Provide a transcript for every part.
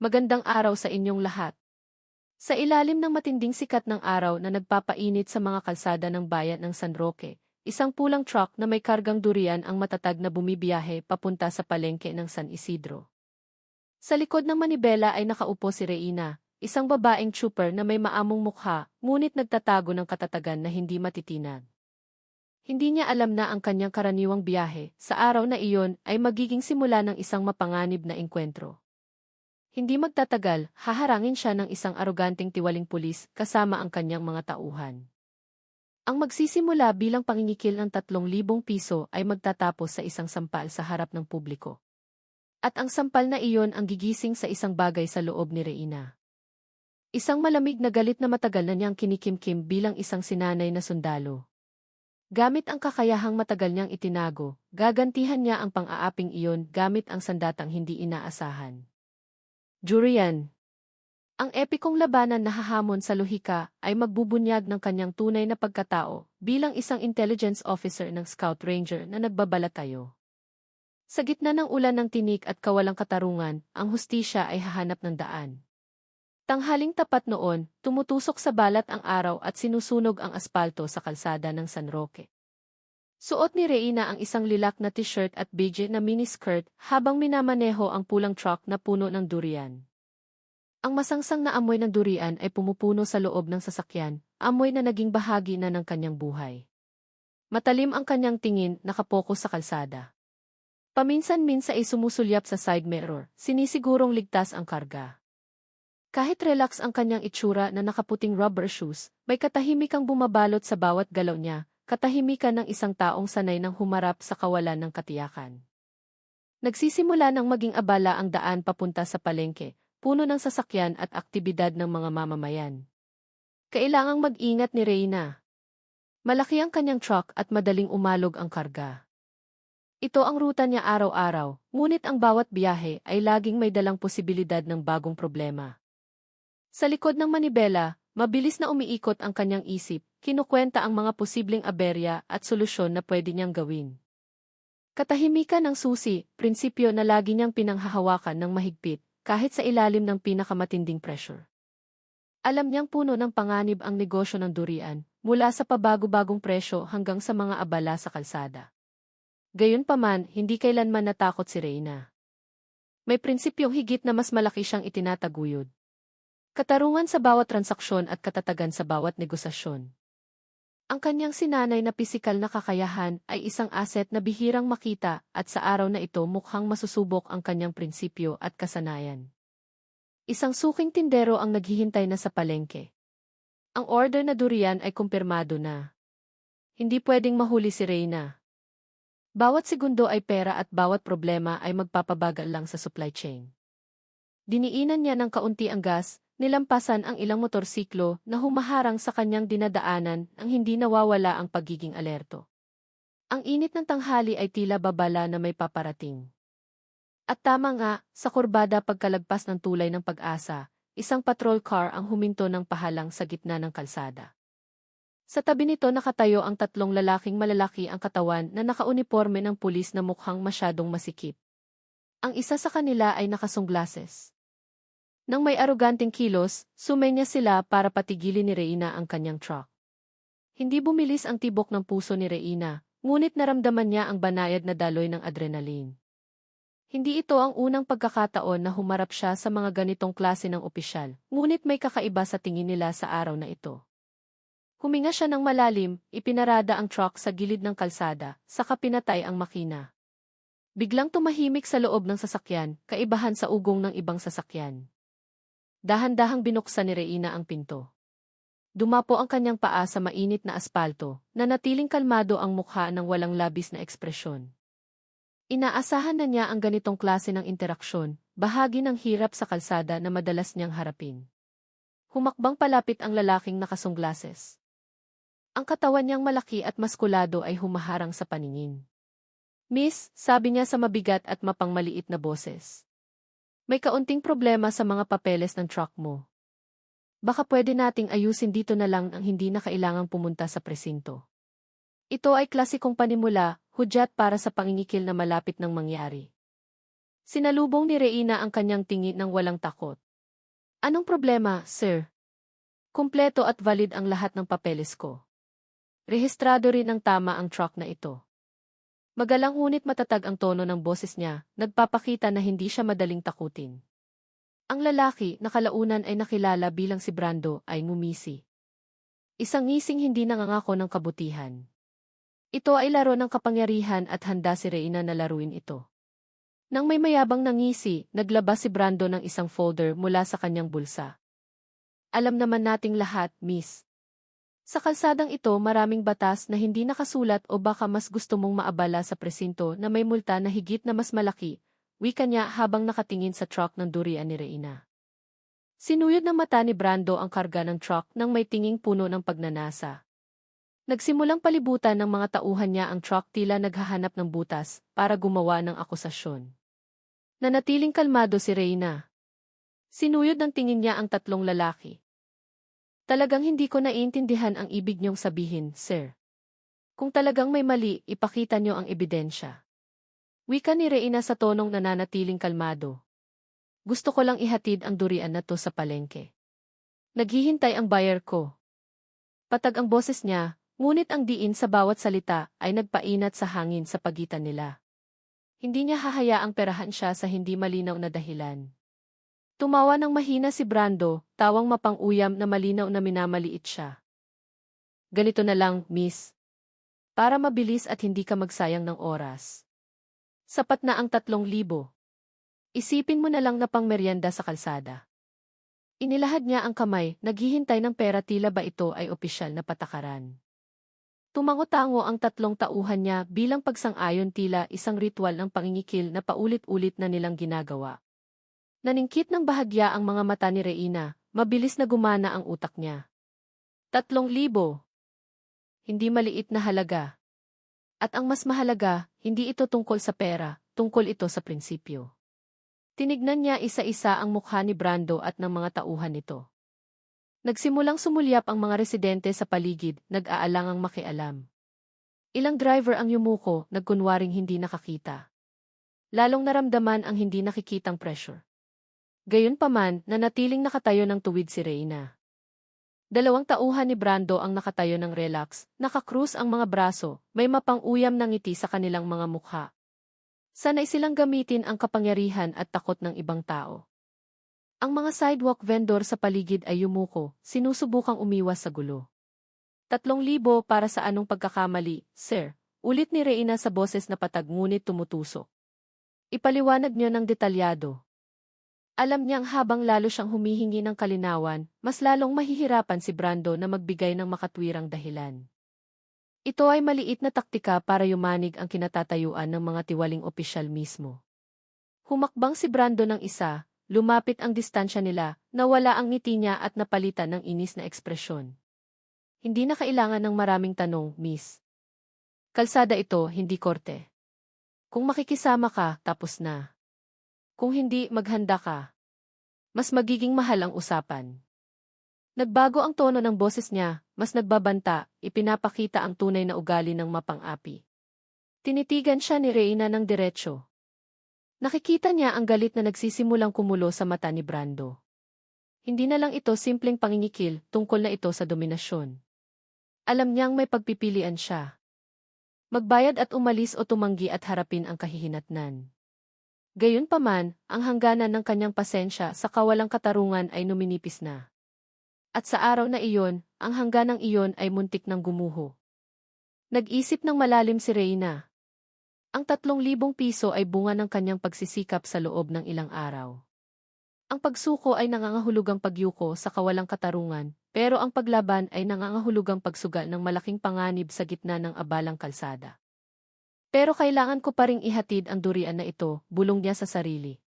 Magandang araw sa inyong lahat. Sa ilalim ng matinding sikat ng araw na nagpapainit sa mga kalsada ng bayan ng San Roque, isang pulang truck na may kargang durian ang matatag na bumibiyahe papunta sa palengke ng San Isidro. Sa likod ng manibela ay nakaupo si Reina, isang babaeng trooper na may maamong mukha, ngunit nagtatago ng katatagan na hindi matitinag. Hindi niya alam na ang kanyang karaniwang biyahe sa araw na iyon ay magiging simula ng isang mapanganib na engkwentro. Hindi magtatagal, haharangin siya ng isang aroganteng tiwaling pulis kasama ang kanyang mga tauhan. Ang magsisimula bilang pangingikil ng 3,000 piso ay magtatapos sa isang sampal sa harap ng publiko. At ang sampal na iyon ang gigising sa isang bagay sa loob ni Reina. Isang malamig na galit na matagal na niyang kinikimkim bilang isang sinanay na sundalo. Gamit ang kakayahang matagal niyang itinago, gagantihan niya ang pang-aaping iyon gamit ang sandatang hindi inaasahan. Durian. Ang epikong labanan na hahamon sa lohika ay magbubunyag ng kanyang tunay na pagkatao bilang isang intelligence officer ng Scout Ranger na nagbabalatayo. Sa gitna ng ulan ng tinik at kawalang katarungan, ang hustisya ay hahanap ng daan. Tanghaling tapat noon, tumutusok sa balat ang araw at sinusunog ang aspalto sa kalsada ng San Roque. Suot ni Reina ang isang lilak na t-shirt at beige na miniskirt habang minamaneho ang pulang truck na puno ng durian. Ang masangsang na amoy ng durian ay pumupuno sa loob ng sasakyan, amoy na naging bahagi na ng kanyang buhay. Matalim ang kanyang tingin, nakapokus sa kalsada. Paminsan-minsan ay sumusulyap sa side mirror, sinisigurong ligtas ang karga. Kahit relax ang kanyang itsura na nakaputing rubber shoes, may katahimikang bumabalot sa bawat galaw niya, katahimikan ng isang taong sanay ng humarap sa kawalan ng katiyakan. Nagsisimula ng maging abala ang daan papunta sa palengke, puno ng sasakyan at aktibidad ng mga mamamayan. Kailangang mag-ingat ni Reina. Malaki ang kanyang truck at madaling umalog ang karga. Ito ang ruta niya araw-araw, ngunit ang bawat biyahe ay laging may dalang posibilidad ng bagong problema. Sa likod ng manibela, mabilis na umiikot ang kanyang isip, kinukwenta ang mga posibleng aberya at solusyon na pwede niyang gawin. Katahimikan ng susi, prinsipyo na lagi niyang pinanghahawakan ng mahigpit, kahit sa ilalim ng pinakamatinding pressure. Alam niyang puno ng panganib ang negosyo ng durian, mula sa pabago-bagong presyo hanggang sa mga abala sa kalsada. Gayunpaman, hindi kailanman natakot si Reina. May prinsipyong higit na mas malaki siyang itinataguyod. Katarungan sa bawat transaksyon at katatagan sa bawat negosasyon. Ang kanyang sinanay na pisikal na kakayahan ay isang asset na bihirang makita at sa araw na ito mukhang masusubok ang kanyang prinsipyo at kasanayan. Isang suking tindero ang naghihintay na sa palengke. Ang order na durian ay kumpirmado na. Hindi pwedeng mahuli si Reina. Bawat segundo ay pera at bawat problema ay magpapabagal lang sa supply chain. Diniinan niya ng kaunti ang gas, nilampasan ang ilang motorsiklo na humaharang sa kanyang dinadaanan nang hindi nawawala ang pagiging alerto. Ang init ng tanghali ay tila babala na may paparating. At tama nga, sa kurbada pagkalagpas ng tulay ng Pag-asa, isang patrol car ang huminto ng pahalang sa gitna ng kalsada. Sa tabi nito nakatayo ang 3 lalaking malalaki ang katawan na nakauniporme ng pulis na mukhang masyadong masikip. Ang isa sa kanila ay nakasunglases. Nang may aroganteng kilos, sumenya sila para patigilin ni Reina ang kanyang truck. Hindi bumilis ang tibok ng puso ni Reina, ngunit naramdaman niya ang banayad na daloy ng adrenaline. Hindi ito ang unang pagkakataon na humarap siya sa mga ganitong klase ng opisyal, ngunit may kakaiba sa tingin nila sa araw na ito. Huminga siya ng malalim, ipinarada ang truck sa gilid ng kalsada, saka pinatay ang makina. Biglang tumahimik sa loob ng sasakyan, kaibahan sa ugong ng ibang sasakyan. Dahan-dahang binuksan ni Reina ang pinto. Dumapo ang kanyang paa sa mainit na aspalto, nanatiling kalmado ang mukha ng walang labis na ekspresyon. Inaasahan na niya ang ganitong klase ng interaksyon, bahagi ng hirap sa kalsada na madalas niyang harapin. Humakbang palapit ang lalaking nakasunglases. Ang katawan niyang malaki at maskulado ay humaharang sa paningin. "Miss," sabi niya sa mabigat at mapangmaliit na boses. "May kaunting problema sa mga papeles ng truck mo. Baka pwede nating ayusin dito na lang ang hindi na kailangang pumunta sa presinto." Ito ay klasikong panimula, hudyat para sa pangingikil na malapit ng mangyari. Sinalubong ni Reina ang kanyang tingin ng walang takot. Anong problema, sir? Kumpleto at valid ang lahat ng papeles ko. Rehistrado rin ng tama ang truck na ito. Magalang ngunit matatag ang tono ng boses niya, nagpapakita na hindi siya madaling takutin. Ang lalaki na kalaunan ay nakilala bilang si Brando ay ngumisi. Isang ngising hindi nangangako ng kabutihan. Ito ay laro ng kapangyarihan at handa si Reina na laruin ito. Nang may mayabang nangisi, naglabas si Brando ng isang folder mula sa kanyang bulsa. Alam naman nating lahat, miss. Sa kalsadang ito maraming batas na hindi nakasulat o baka mas gusto mong maabala sa presinto na may multa na higit na mas malaki, wika niya habang nakatingin sa truck ng durian ni Reina. Sinuyod ng mata ni Brando ang karga ng truck nang may tinging puno ng pagnanasa. Nagsimulang palibutan ng mga tauhan niya ang truck tila naghahanap ng butas para gumawa ng akusasyon. Nanatiling kalmado si Reina. Sinuyod ng tingin niya ang tatlong lalaki. Talagang hindi ko naiintindihan ang ibig niyong sabihin, sir. Kung talagang may mali, ipakita niyo ang ebidensya. Wika ni Reina sa tonong nananatiling kalmado. Gusto ko lang ihatid ang durian na to sa palengke. Naghihintay ang buyer ko. Patag ang boses niya, ngunit ang diin sa bawat salita ay nagpainat sa hangin sa pagitan nila. Hindi niya hahayaang perahan siya sa hindi malinaw na dahilan. Tumawa ng mahina si Brando, tawang mapang-uyam na malinaw na minamaliit siya. Ganito na lang, miss. Para mabilis at hindi ka magsayang ng oras. Sapat na ang 3,000. Isipin mo na lang na pangmeryenda sa kalsada. Inilahad niya ang kamay, naghihintay ng pera tila ba ito ay opisyal na patakaran. Tumango-tango ang tatlong tauhan niya bilang pagsang-ayon tila isang ritual ng pangingikil na paulit-ulit na nilang ginagawa. Naningkit ng bahagya ang mga mata ni Reina, mabilis na gumana ang utak niya. 3,000. Hindi maliit na halaga. At ang mas mahalaga, hindi ito tungkol sa pera, tungkol ito sa prinsipyo. Tinignan niya isa-isa ang mukha ni Brando at ng mga tauhan nito. Nagsimulang sumulyap ang mga residente sa paligid, nag-aalangang makialam. Ilang driver ang yumuko, nagkunwaring hindi nakakita. Lalong naramdaman ang hindi nakikitang pressure. Gayunpaman, nanatiling nakatayo ng tuwid si Reina. 2 tauhan ni Brando ang nakatayo ng relax, nakakrus ang mga braso, may mapang-uyam na ngiti sa kanilang mga mukha. Sanay silang gamitin ang kapangyarihan at takot ng ibang tao. Ang mga sidewalk vendor sa paligid ay yumuko, sinusubukang umiwas sa gulo. 3,000 para sa anong pagkakamali, sir, ulit ni Reina sa boses na patag ngunit tumutusok. Ipaliwanag niyo ng detalyado. Alam niyang habang lalo siyang humihingi ng kalinawan, mas lalong mahihirapan si Brando na magbigay ng makatwirang dahilan. Ito ay maliit na taktika para yumanig ang kinatatayuan ng mga tiwaling opisyal mismo. Humakbang si Brando ng isa, lumapit ang distansya nila, nawala ang ngiti niya at napalitan ng inis na ekspresyon. Hindi na kailangan ng maraming tanong, miss. Kalsada ito, hindi korte. Kung makikisama ka, tapos na. Kung hindi, maghanda ka. Mas magiging mahal ang usapan. Nagbago ang tono ng boses niya, mas nagbabanta, ipinapakita ang tunay na ugali ng mapang-api. Tinitigan siya ni Reina ng diretsyo. Nakikita niya ang galit na nagsisimulang kumulo sa mata ni Brando. Hindi na lang ito simpleng pangingikil, tungkol na ito sa dominasyon. Alam niyang may pagpipilian siya. Magbayad at umalis o tumanggi at harapin ang kahihinatnan. Gayunpaman, ang hangganan ng kanyang pasensya sa kawalang katarungan ay numinipis na. At sa araw na iyon, ang hangganang iyon ay muntik ng gumuho. Nag-isip ng malalim si Reina. Ang 3,000 piso ay bunga ng kanyang pagsisikap sa loob ng ilang araw. Ang pagsuko ay nangangahulugang pagyuko sa kawalang katarungan, pero ang paglaban ay nangangahulugang pagsugal ng malaking panganib sa gitna ng abalang kalsada. Pero kailangan ko pa ring ihatid ang durian na ito, bulong niya sa sarili.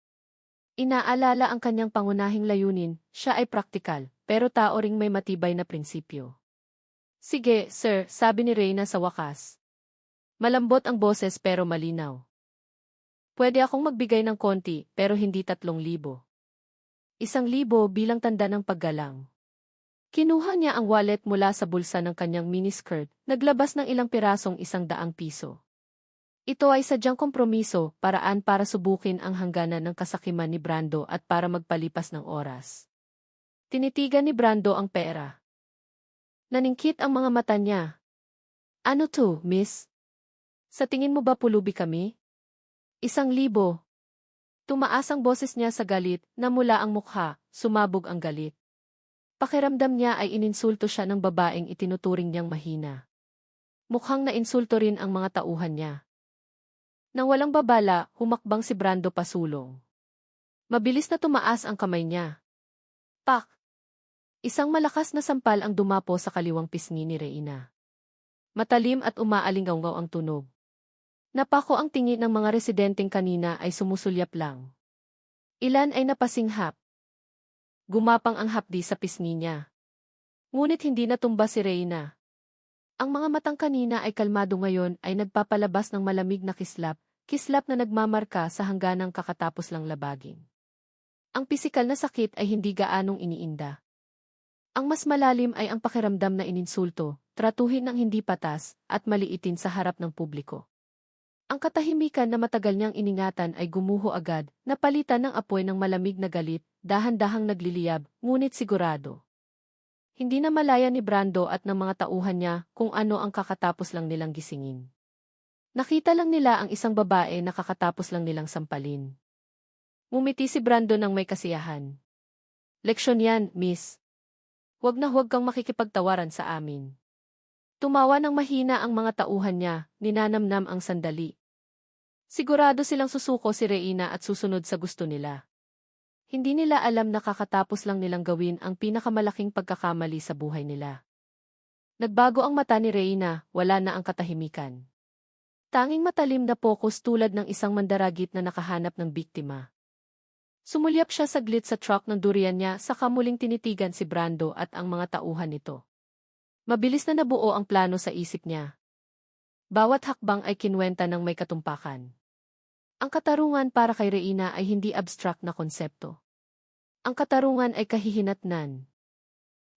Inaalala ang kanyang pangunahing layunin, siya ay praktikal, pero tao ring may matibay na prinsipyo. Sige, sir, sabi ni Reina sa wakas. Malambot ang boses pero malinaw. Pwede akong magbigay ng konti, pero hindi 3,000. 1,000 bilang tanda ng paggalang. Kinuha niya ang wallet mula sa bulsa ng kanyang miniskirt, naglabas ng ilang pirasong 100 piso. Ito ay sadyang kompromiso, paraan para subukin ang hangganan ng kasakiman ni Brando at para magpalipas ng oras. Tinitigan ni Brando ang pera. Naningkit ang mga mata niya. Ano to, miss? Sa tingin mo ba pulubi kami? 1,000. Tumaas ang boses niya sa galit, namula ang mukha, sumabog ang galit. Pakiramdam niya ay ininsulto siya ng babaeng itinuturing niyang mahina. Mukhang nainsulto rin ang mga tauhan niya. Nang walang babala, humakbang si Brando pasulong. Mabilis na tumaas ang kamay niya. Pak! Isang malakas na sampal ang dumapo sa kaliwang pisngi ni Reina. Matalim at umaalingaw ang tunog. Napako ang tingin ng mga residenteng kanina ay sumusulyap lang. Ilan ay napasinghap. Gumapang ang hapdi sa pisngi niya. Ngunit hindi natumba si Reina. Ang mga matang kanina ay kalmado ngayon ay nagpapalabas ng malamig na kislap, kislap na nagmamarka sa hangganang kakatapos lang labagin. Ang pisikal na sakit ay hindi gaanong iniinda. Ang mas malalim ay ang pakiramdam na ininsulto, tratuhin ng hindi patas, at maliitin sa harap ng publiko. Ang katahimikan na matagal niyang iningatan ay gumuho agad, napalitan ng apoy ng malamig na galit, dahan-dahang nagliliyab, ngunit sigurado. Hindi na malaya ni Brando at ng mga tauhan niya kung ano ang kakatapos lang nilang gisingin. Nakita lang nila ang isang babae na kakatapos lang nilang sampalin. Ngumiti si Brando ng may kasiyahan. Leksyon yan, miss. Huwag na huwag kang makikipagtawaran sa amin. Tumawa ng mahina ang mga tauhan niya, ninanamnam ang sandali. Sigurado silang susuko si Reina at susunod sa gusto nila. Hindi nila alam na kakatapos lang nilang gawin ang pinakamalaking pagkakamali sa buhay nila. Nagbago ang mata ni Reina, wala na ang katahimikan. Tanging matalim na pokus tulad ng isang mandaragit na nakahanap ng biktima. Sumulyap siya saglit sa truck ng durian niya saka muling tinitigan si Brando at ang mga tauhan nito. Mabilis na nabuo ang plano sa isip niya. Bawat hakbang ay kinwenta ng may katumpakan. Ang katarungan para kay Reina ay hindi abstract na konsepto. Ang katarungan ay kahihinatnan.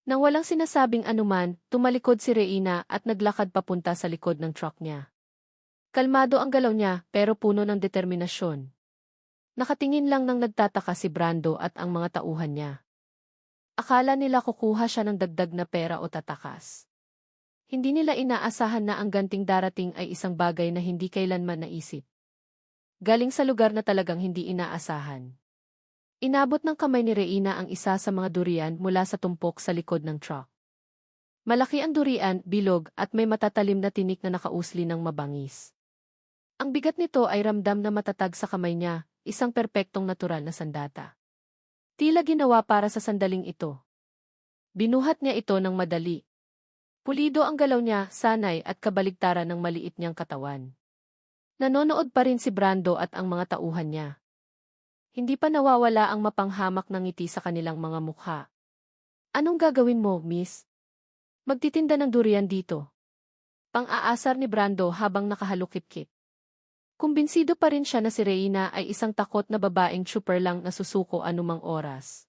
Nang walang sinasabing anuman, tumalikod si Reina at naglakad papunta sa likod ng truck niya. Kalmado ang galaw niya pero puno ng determinasyon. Nakatingin lang nang nagtataka si Brando at ang mga tauhan niya. Akala nila kukuha siya ng dagdag na pera o tatakas. Hindi nila inaasahan na ang ganting darating ay isang bagay na hindi kailanman naisip. Galing sa lugar na talagang hindi inaasahan. Inabot ng kamay ni Reina ang isa sa mga durian mula sa tumpok sa likod ng truck. Malaki ang durian, bilog, at may matatalim na tinik na nakausli ng mabangis. Ang bigat nito ay ramdam na matatag sa kamay niya, isang perpektong natural na sandata. Tila ginawa para sa sandaling ito. Binuhat niya ito ng madali. Pulido ang galaw niya, sanay at kabaligtaran ng maliit niyang katawan. Nanonood pa rin si Brando at ang mga tauhan niya. Hindi pa nawawala ang mapanghamak ng ngiti sa kanilang mga mukha. Anong gagawin mo, miss? Magtitinda ng durian dito. Pang-aasar ni Brando habang nakahalukip-kip. Kumbinsido pa rin siya na si Reina ay isang takot na babaeng super lang na susuko anumang oras.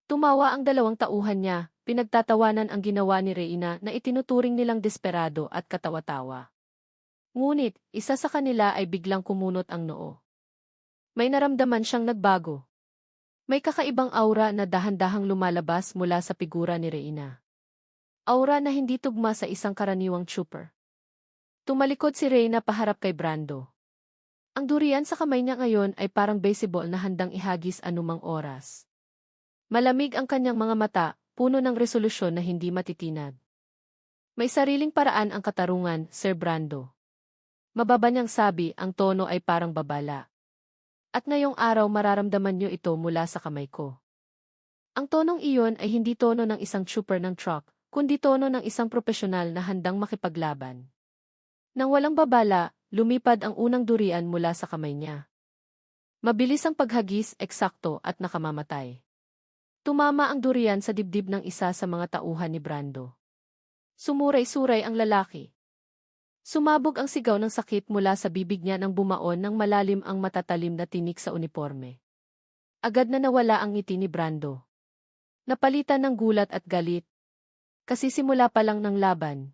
Tumawa ang dalawang tauhan niya, pinagtatawanan ang ginawa ni Reina na itinuturing nilang desperado at katawa-tawa. Ngunit, isa sa kanila ay biglang kumunot ang noo. May naramdaman siyang nagbago. May kakaibang aura na dahan-dahang lumalabas mula sa figura ni Reina. Aura na hindi tugma sa isang karaniwang trooper. Tumalikod si Reina paharap kay Brando. Ang durian sa kamay niya ngayon ay parang baseball na handang ihagis anumang oras. Malamig ang kanyang mga mata, puno ng resolusyon na hindi matitinag. May sariling paraan ang katarungan, Sir Brando. Mababa niyang sabi, ang tono ay parang babala. At ngayong araw mararamdaman niyo ito mula sa kamay ko. Ang tonong iyon ay hindi tono ng isang trooper ng truck, kundi tono ng isang propesyonal na handang makipaglaban. Nang walang babala, lumipad ang unang durian mula sa kamay niya. Mabilis ang paghagis, eksakto at nakamamatay. Tumama ang durian sa dibdib ng isa sa mga tauhan ni Brando. Sumuray-suray ang lalaki. Sumabog ang sigaw ng sakit mula sa bibig niya nang bumaon ng malalim ang matatalim na tinik sa uniforme. Agad na nawala ang ngiti ni Brando. Napalitan ng gulat at galit. Kasi simula pa lang ng laban.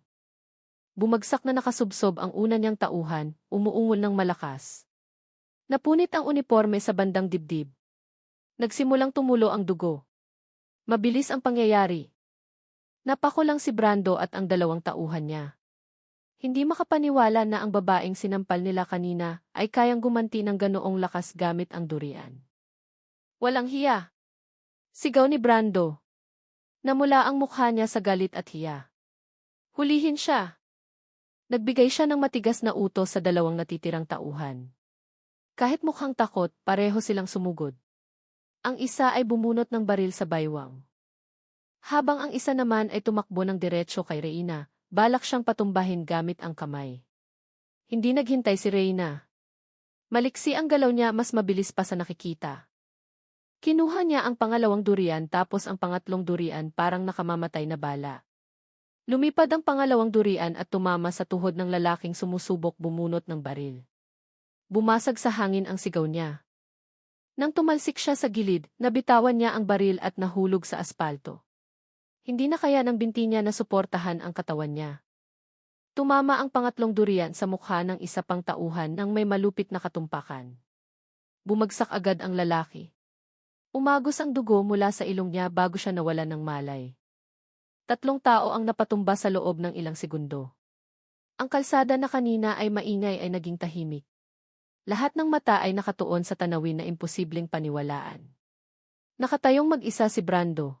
Bumagsak na nakasubsob ang una niyang tauhan, umuungol ng malakas. Napunit ang uniforme sa bandang dibdib. Nagsimulang tumulo ang dugo. Mabilis ang pangyayari. Napako lang si Brando at ang dalawang tauhan niya. Hindi makapaniwala na ang babaeng sinampal nila kanina ay kayang gumanti ng ganoong lakas gamit ang durian. Walang hiya! Sigaw ni Brando. Namula ang mukha niya sa galit at hiya. Hulihin siya! Nagbigay siya ng matigas na utos sa dalawang natitirang tauhan. Kahit mukhang takot, pareho silang sumugod. Ang isa ay bumunot ng baril sa baywang. Habang ang isa naman ay tumakbo ng diretsyo kay Reyna, balak siyang patumbahin gamit ang kamay. Hindi naghintay si Reyna. Maliksi ang galaw niya, mas mabilis pa sa nakikita. Kinuha niya ang pangalawang durian tapos ang pangatlong durian, parang nakamamatay na bala. Lumipad ang pangalawang durian at tumama sa tuhod ng lalaking sumusubok bumunot ng baril. Bumasag sa hangin ang sigaw niya. Nang tumalsik siya sa gilid, nabitawan niya ang baril at nahulog sa aspalto. Hindi na kaya ng binti niya na suportahan ang katawan niya. Tumama ang pangatlong durian sa mukha ng isa pang tauhan nang may malupit na katumpakan. Bumagsak agad ang lalaki. Umagos ang dugo mula sa ilong niya bago siya nawalan ng malay. 3 tao ang napatumba sa loob ng ilang segundo. Ang kalsada na kanina ay maingay ay naging tahimik. Lahat ng mata ay nakatuon sa tanawin na imposibleng paniwalaan. Nakatayong mag-isa si Brando.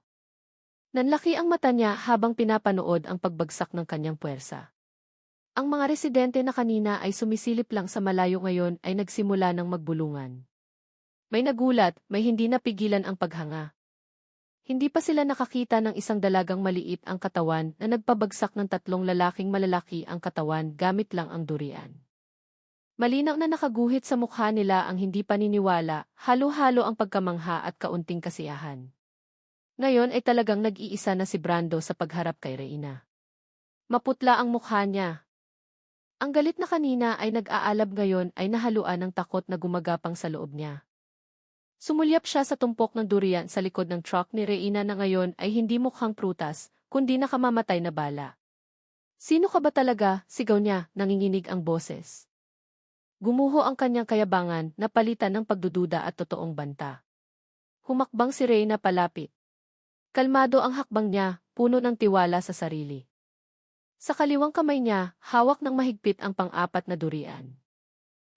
Nanlaki ang mata niya habang pinapanood ang pagbagsak ng kanyang puwersa. Ang mga residente na kanina ay sumisilip lang sa malayo ngayon ay nagsimula ng magbulungan. May nagulat, may hindi napigilan ang paghanga. Hindi pa sila nakakita ng isang dalagang maliit ang katawan na nagpabagsak ng 3 lalaking malalaki ang katawan gamit lang ang durian. Malinaw na nakaguhit sa mukha nila ang hindi paniniwala, halo-halo ang pagkamangha at kaunting kasiyahan. Ngayon ay talagang nag-iisa na si Brando sa pagharap kay Reyna. Maputla ang mukha niya. Ang galit na kanina ay nag-aalab ngayon ay nahaluan ng takot na gumagapang sa loob niya. Sumulyap siya sa tumpok ng durian sa likod ng truck ni Reyna na ngayon ay hindi mukhang prutas, kundi nakamamatay na bala. Sino ka ba talaga? Sigaw niya, nanginginig ang boses. Gumuho ang kanyang kayabangan, napalitan ng pagdududa at totoong banta. Humakbang si Reyna palapit. Kalmado ang hakbang niya, puno ng tiwala sa sarili. Sa kaliwang kamay niya, hawak ng mahigpit ang pang-4 na durian.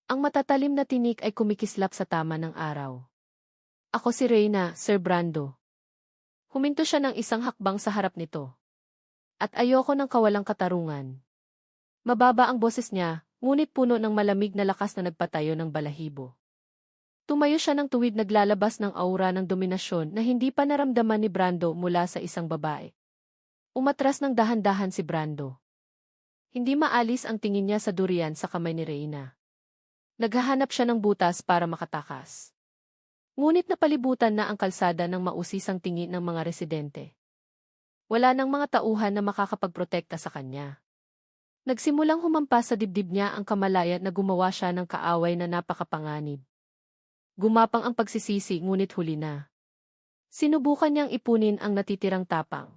Ang matatalim na tinik ay kumikislap sa tama ng araw. Ako si Reyna, Sir Brando. Huminto siya ng isang hakbang sa harap nito. At ayoko ng kawalang katarungan. Mababa ang boses niya, ngunit puno ng malamig na lakas na nagpatayo ng balahibo. Tumayo siya ng tuwid, naglalabas ng aura ng dominasyon na hindi pa naramdaman ni Brando mula sa isang babae. Umatras ng dahan-dahan si Brando. Hindi maalis ang tingin niya sa durian sa kamay ni Reyna. Naghahanap siya ng butas para makatakas. Ngunit napalibutan na ang kalsada ng mausisang tingin ng mga residente. Wala nang mga tauhan na makakapagprotekta sa kanya. Nagsimulang humampas sa dibdib niya ang kamalaya na gumawa siya ng kaaway na napakapanganib. Gumapang ang pagsisisi ngunit huli na. Sinubukan niyang ipunin ang natitirang tapang.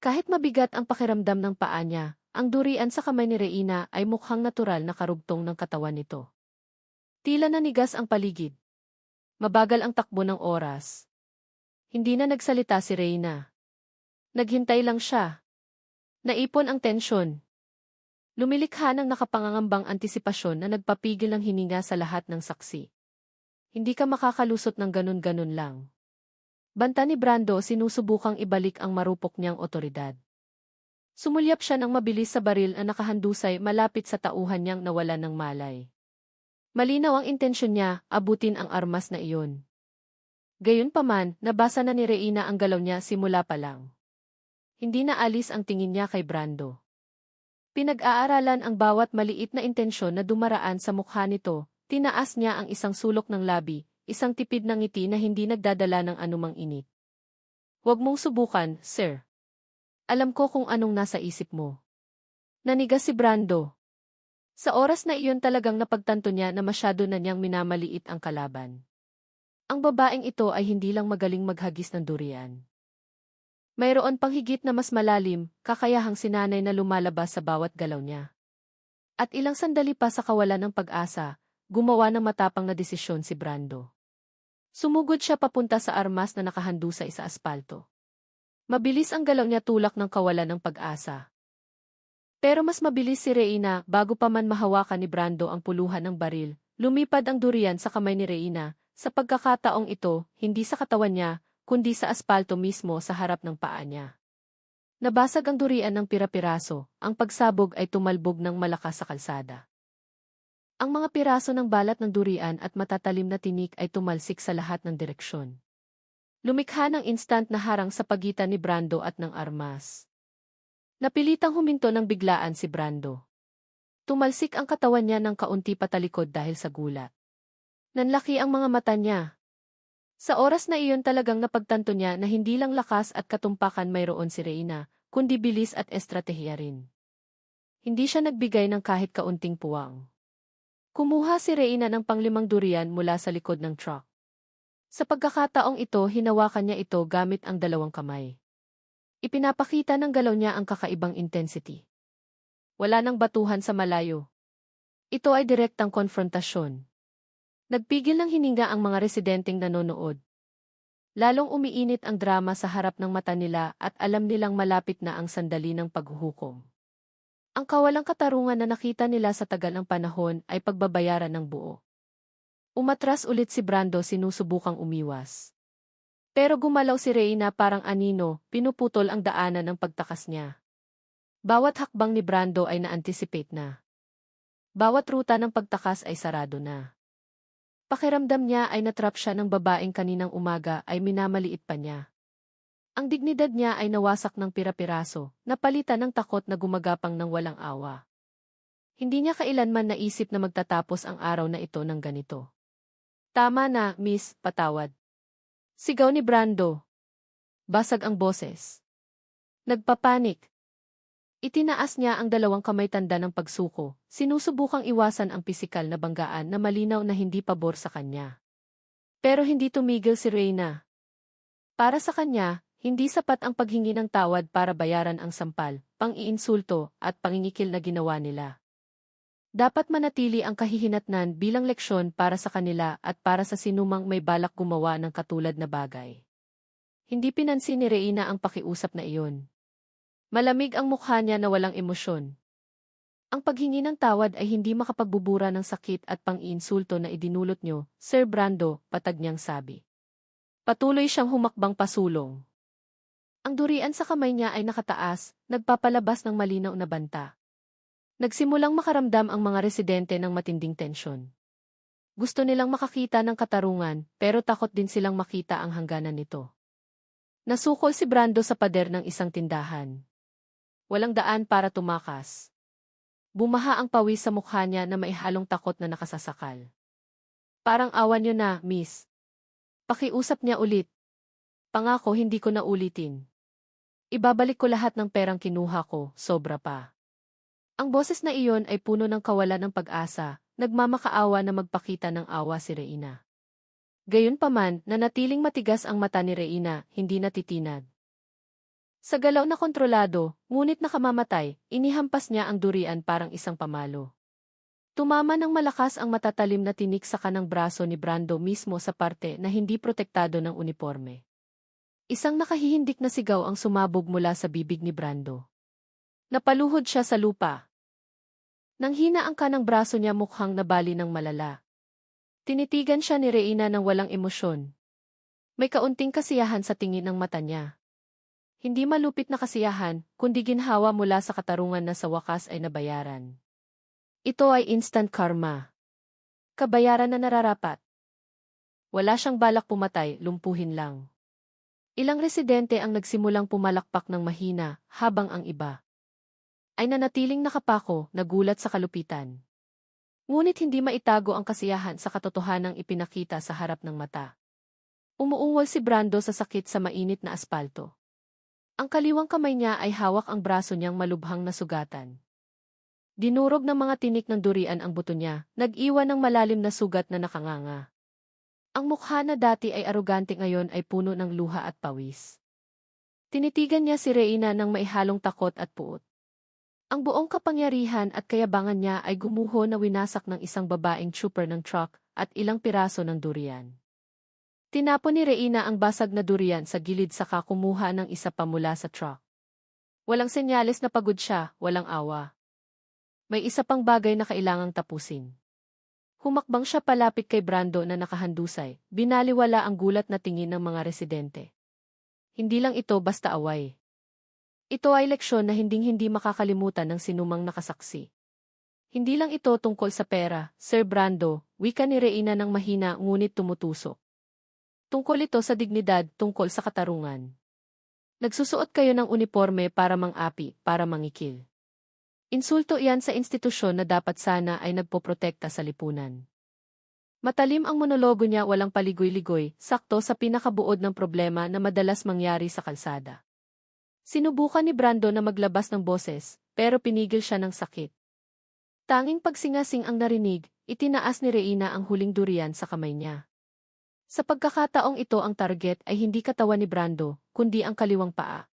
Kahit mabigat ang pakiramdam ng paa niya, ang durian sa kamay ni Reyna ay mukhang natural na karugtong ng katawan nito. Tila nanigas ang paligid. Mabagal ang takbo ng oras. Hindi na nagsalita si Reyna. Naghintay lang siya. Naipon ang tensyon. Lumilikha ng nakapangangambang antisipasyon na nagpapigil ng hininga sa lahat ng saksi. Hindi ka makakalusot ng ganun-ganun lang. Banta ni Brando, sinusubukang ibalik ang marupok niyang otoridad. Sumulyap siya ng mabilis sa baril na nakahandusay malapit sa tauhan niyang nawalan ng malay. Malinaw ang intensyon niya, abutin ang armas na iyon. Gayunpaman, nabasa na ni Reyna ang galaw niya simula pa lang. Hindi na alis ang tingin niya kay Brando. Pinag-aaralan ang bawat maliit na intensyon na dumaraan sa mukha nito. Tinaas niya ang isang sulok ng labi, isang tipid ng ngiti na hindi nagdadala ng anumang init. Huwag mong subukan, sir. Alam ko kung anong nasa isip mo. Nanigas si Brando. Sa oras na iyon talagang napagtanto niya na masyado na niyang minamaliit ang kalaban. Ang babaeng ito ay hindi lang magaling maghagis ng durian. Mayroon pang higit na mas malalim, kakayahang sinanay na lumalabas sa bawat galaw niya. At ilang sandali pa sa kawalan ng pag-asa, gumawa ng matapang na desisyon si Brando. Sumugod siya papunta sa armas na nakahandusay sa aspalto. Mabilis ang galaw niya tulak ng kawalan ng pag-asa. Pero mas mabilis si Reina bago pa man mahawakan ni Brando ang puluhan ng baril, lumipad ang durian sa kamay ni Reina. Sa pagkakataong ito, hindi sa katawan niya, kundi sa aspalto mismo sa harap ng paa niya. Nabasag ang durian ng pira-piraso, ang pagsabog ay tumalbog ng malakas sa kalsada. Ang mga piraso ng balat ng durian at matatalim na tinik ay tumalsik sa lahat ng direksyon. Lumikha ng instant na harang sa pagitan ni Brando at ng armas. Napilitang huminto ng biglaan si Brando. Tumalsik ang katawan niya ng kaunti patalikod dahil sa gulat. Nanlaki ang mga mata niya. Sa oras na iyon talagang napagtanto niya na hindi lang lakas at katumpakan mayroon si Reina, kundi bilis at estratehiya rin. Hindi siya nagbigay ng kahit kaunting puwang. Kumuha si Reina ng pang-5 durian mula sa likod ng truck. Sa pagkakataong ito, hinawakan niya ito gamit ang 2 kamay. Ipinapakita ng galaw niya ang kakaibang intensity. Wala nang batuhan sa malayo. Ito ay direktang konfrontasyon. Nagpigil ng hininga ang mga residenteng nanonood. Lalong umiinit ang drama sa harap ng mata nila at alam nilang malapit na ang sandali ng paghuhukom. Ang kawalang katarungan na nakita nila sa tagal ng panahon ay pagbabayaran ng buo. Umatras ulit si Brando, sinusubukang umiwas. Pero gumalaw si Reina parang anino, pinuputol ang daanan ng pagtakas niya. Bawat hakbang ni Brando ay na-anticipate na. Bawat ruta ng pagtakas ay sarado na. Pakiramdam niya ay natrap siya ng babaeng kaninang umaga ay minamaliit pa niya. Ang dignidad niya ay nawasak ng pira-piraso, napalitan ng takot na gumagapang ng walang awa. Hindi niya kailanman naisip na magtatapos ang araw na ito ng ganito. Tama na, miss, patawad. Sigaw ni Brando. Basag ang boses. Nagpapanik. Itinaas niya ang 2 kamay tanda ng pagsuko, sinusubukang iwasan ang pisikal na banggaan na malinaw na hindi pabor sa kanya. Pero hindi tumigil si Reina. Para sa kanya, hindi sapat ang paghingi ng tawad para bayaran ang sampal, pang-iinsulto, at pangingikil na ginawa nila. Dapat manatili ang kahihinatnan bilang leksyon para sa kanila at para sa sinumang may balak gumawa ng katulad na bagay. Hindi pinansin ni Reina ang pakiusap na iyon. Malamig ang mukha niya na walang emosyon. Ang paghingi ng tawad ay hindi makapagbubura ng sakit at pang-iinsulto na idinulot niyo, Sir Brando, patag niyang sabi. Patuloy siyang humakbang pasulong. Ang durian sa kamay niya ay nakataas, nagpapalabas ng malinaw na banta. Nagsimulang makaramdam ang mga residente ng matinding tensyon. Gusto nilang makakita ng katarungan, pero takot din silang makita ang hangganan nito. Nasukol si Brando sa pader ng isang tindahan. Walang daan para tumakas. Bumaha ang pawis sa mukha niya na maihalong takot na nakasasakal. Parang awan niyo na, miss. Pakiusap niya ulit. Pangako hindi ko na ulitin. Ibabalik ko lahat ng perang kinuha ko, sobra pa. Ang boses na iyon ay puno ng kawalan ng pag-asa, nagmamakaawa na magpakita ng awa si Reina. Gayunpaman, nanatiling matigas ang mata ni Reina, hindi natitinag. Sa galaw na kontrolado, ngunit nakamamatay, inihampas niya ang durian parang isang pamalo. Tumama ng malakas ang matatalim na tinik sa kanang braso ni Brando mismo sa parte na hindi protektado ng uniforme. Isang nakahihindik na sigaw ang sumabog mula sa bibig ni Brando. Napaluhod siya sa lupa. Nang hina ang kanang braso niya mukhang nabali ng malala. Tinitigan siya ni Reina ng walang emosyon. May kaunting kasiyahan sa tingin ng mata niya. Hindi malupit na kasiyahan, kundi ginhawa mula sa katarungan na sa wakas ay nabayaran. Ito ay instant karma. Kabayaran na nararapat. Wala siyang balak pumatay, lumpuhin lang. Ilang residente ang nagsimulang pumalakpak ng mahina, habang ang iba ay nanatiling nakapako, nagulat sa kalupitan. Ngunit hindi maitago ang kasiyahan sa katotohanang ipinakita sa harap ng mata. Umuungol si Brando sa sakit sa mainit na aspalto. Ang kaliwang kamay niya ay hawak ang braso niyang malubhang na sugatan. Dinurog ng mga tinik ng durian ang buto niya, nag-iwan ng malalim na sugat na nakanganga. Ang mukha na dati ay arogante ngayon ay puno ng luha at pawis. Tinitigan niya si Reina ng maihalong takot at puot. Ang buong kapangyarihan at kayabangan niya ay gumuho na winasak ng isang babaeng trooper ng truck at ilang piraso ng durian. Tinapon ni Reina ang basag na durian sa gilid saka kumuha ng isa pa mula sa truck. Walang senyales na pagod siya, walang awa. May isa pang bagay na kailangang tapusin. Humakbang siya palapit kay Brando na nakahandusay, binaliwala ang gulat na tingin ng mga residente. Hindi lang ito basta away. Ito ay leksyon na hinding-hindi makakalimutan ng sinumang nakasaksi. Hindi lang ito tungkol sa pera, Sir Brando, wika ni Reina ng mahina ngunit tumutusok. Tungkol ito sa dignidad, tungkol sa katarungan. Nagsusuot kayo ng uniforme para mang-api, para mangikil. Insulto iyan sa institusyon na dapat sana ay nagpoprotekta sa lipunan. Matalim ang monologo niya, walang paligoy-ligoy, sakto sa pinakabuod ng problema na madalas mangyari sa kalsada. Sinubukan ni Brando na maglabas ng boses, pero pinigil siya ng sakit. Tanging pagsingasing ang narinig, itinaas ni Reina ang huling durian sa kamay niya. Sa pagkakataong ito ang target ay hindi katawan ni Brando, kundi ang kaliwang paa.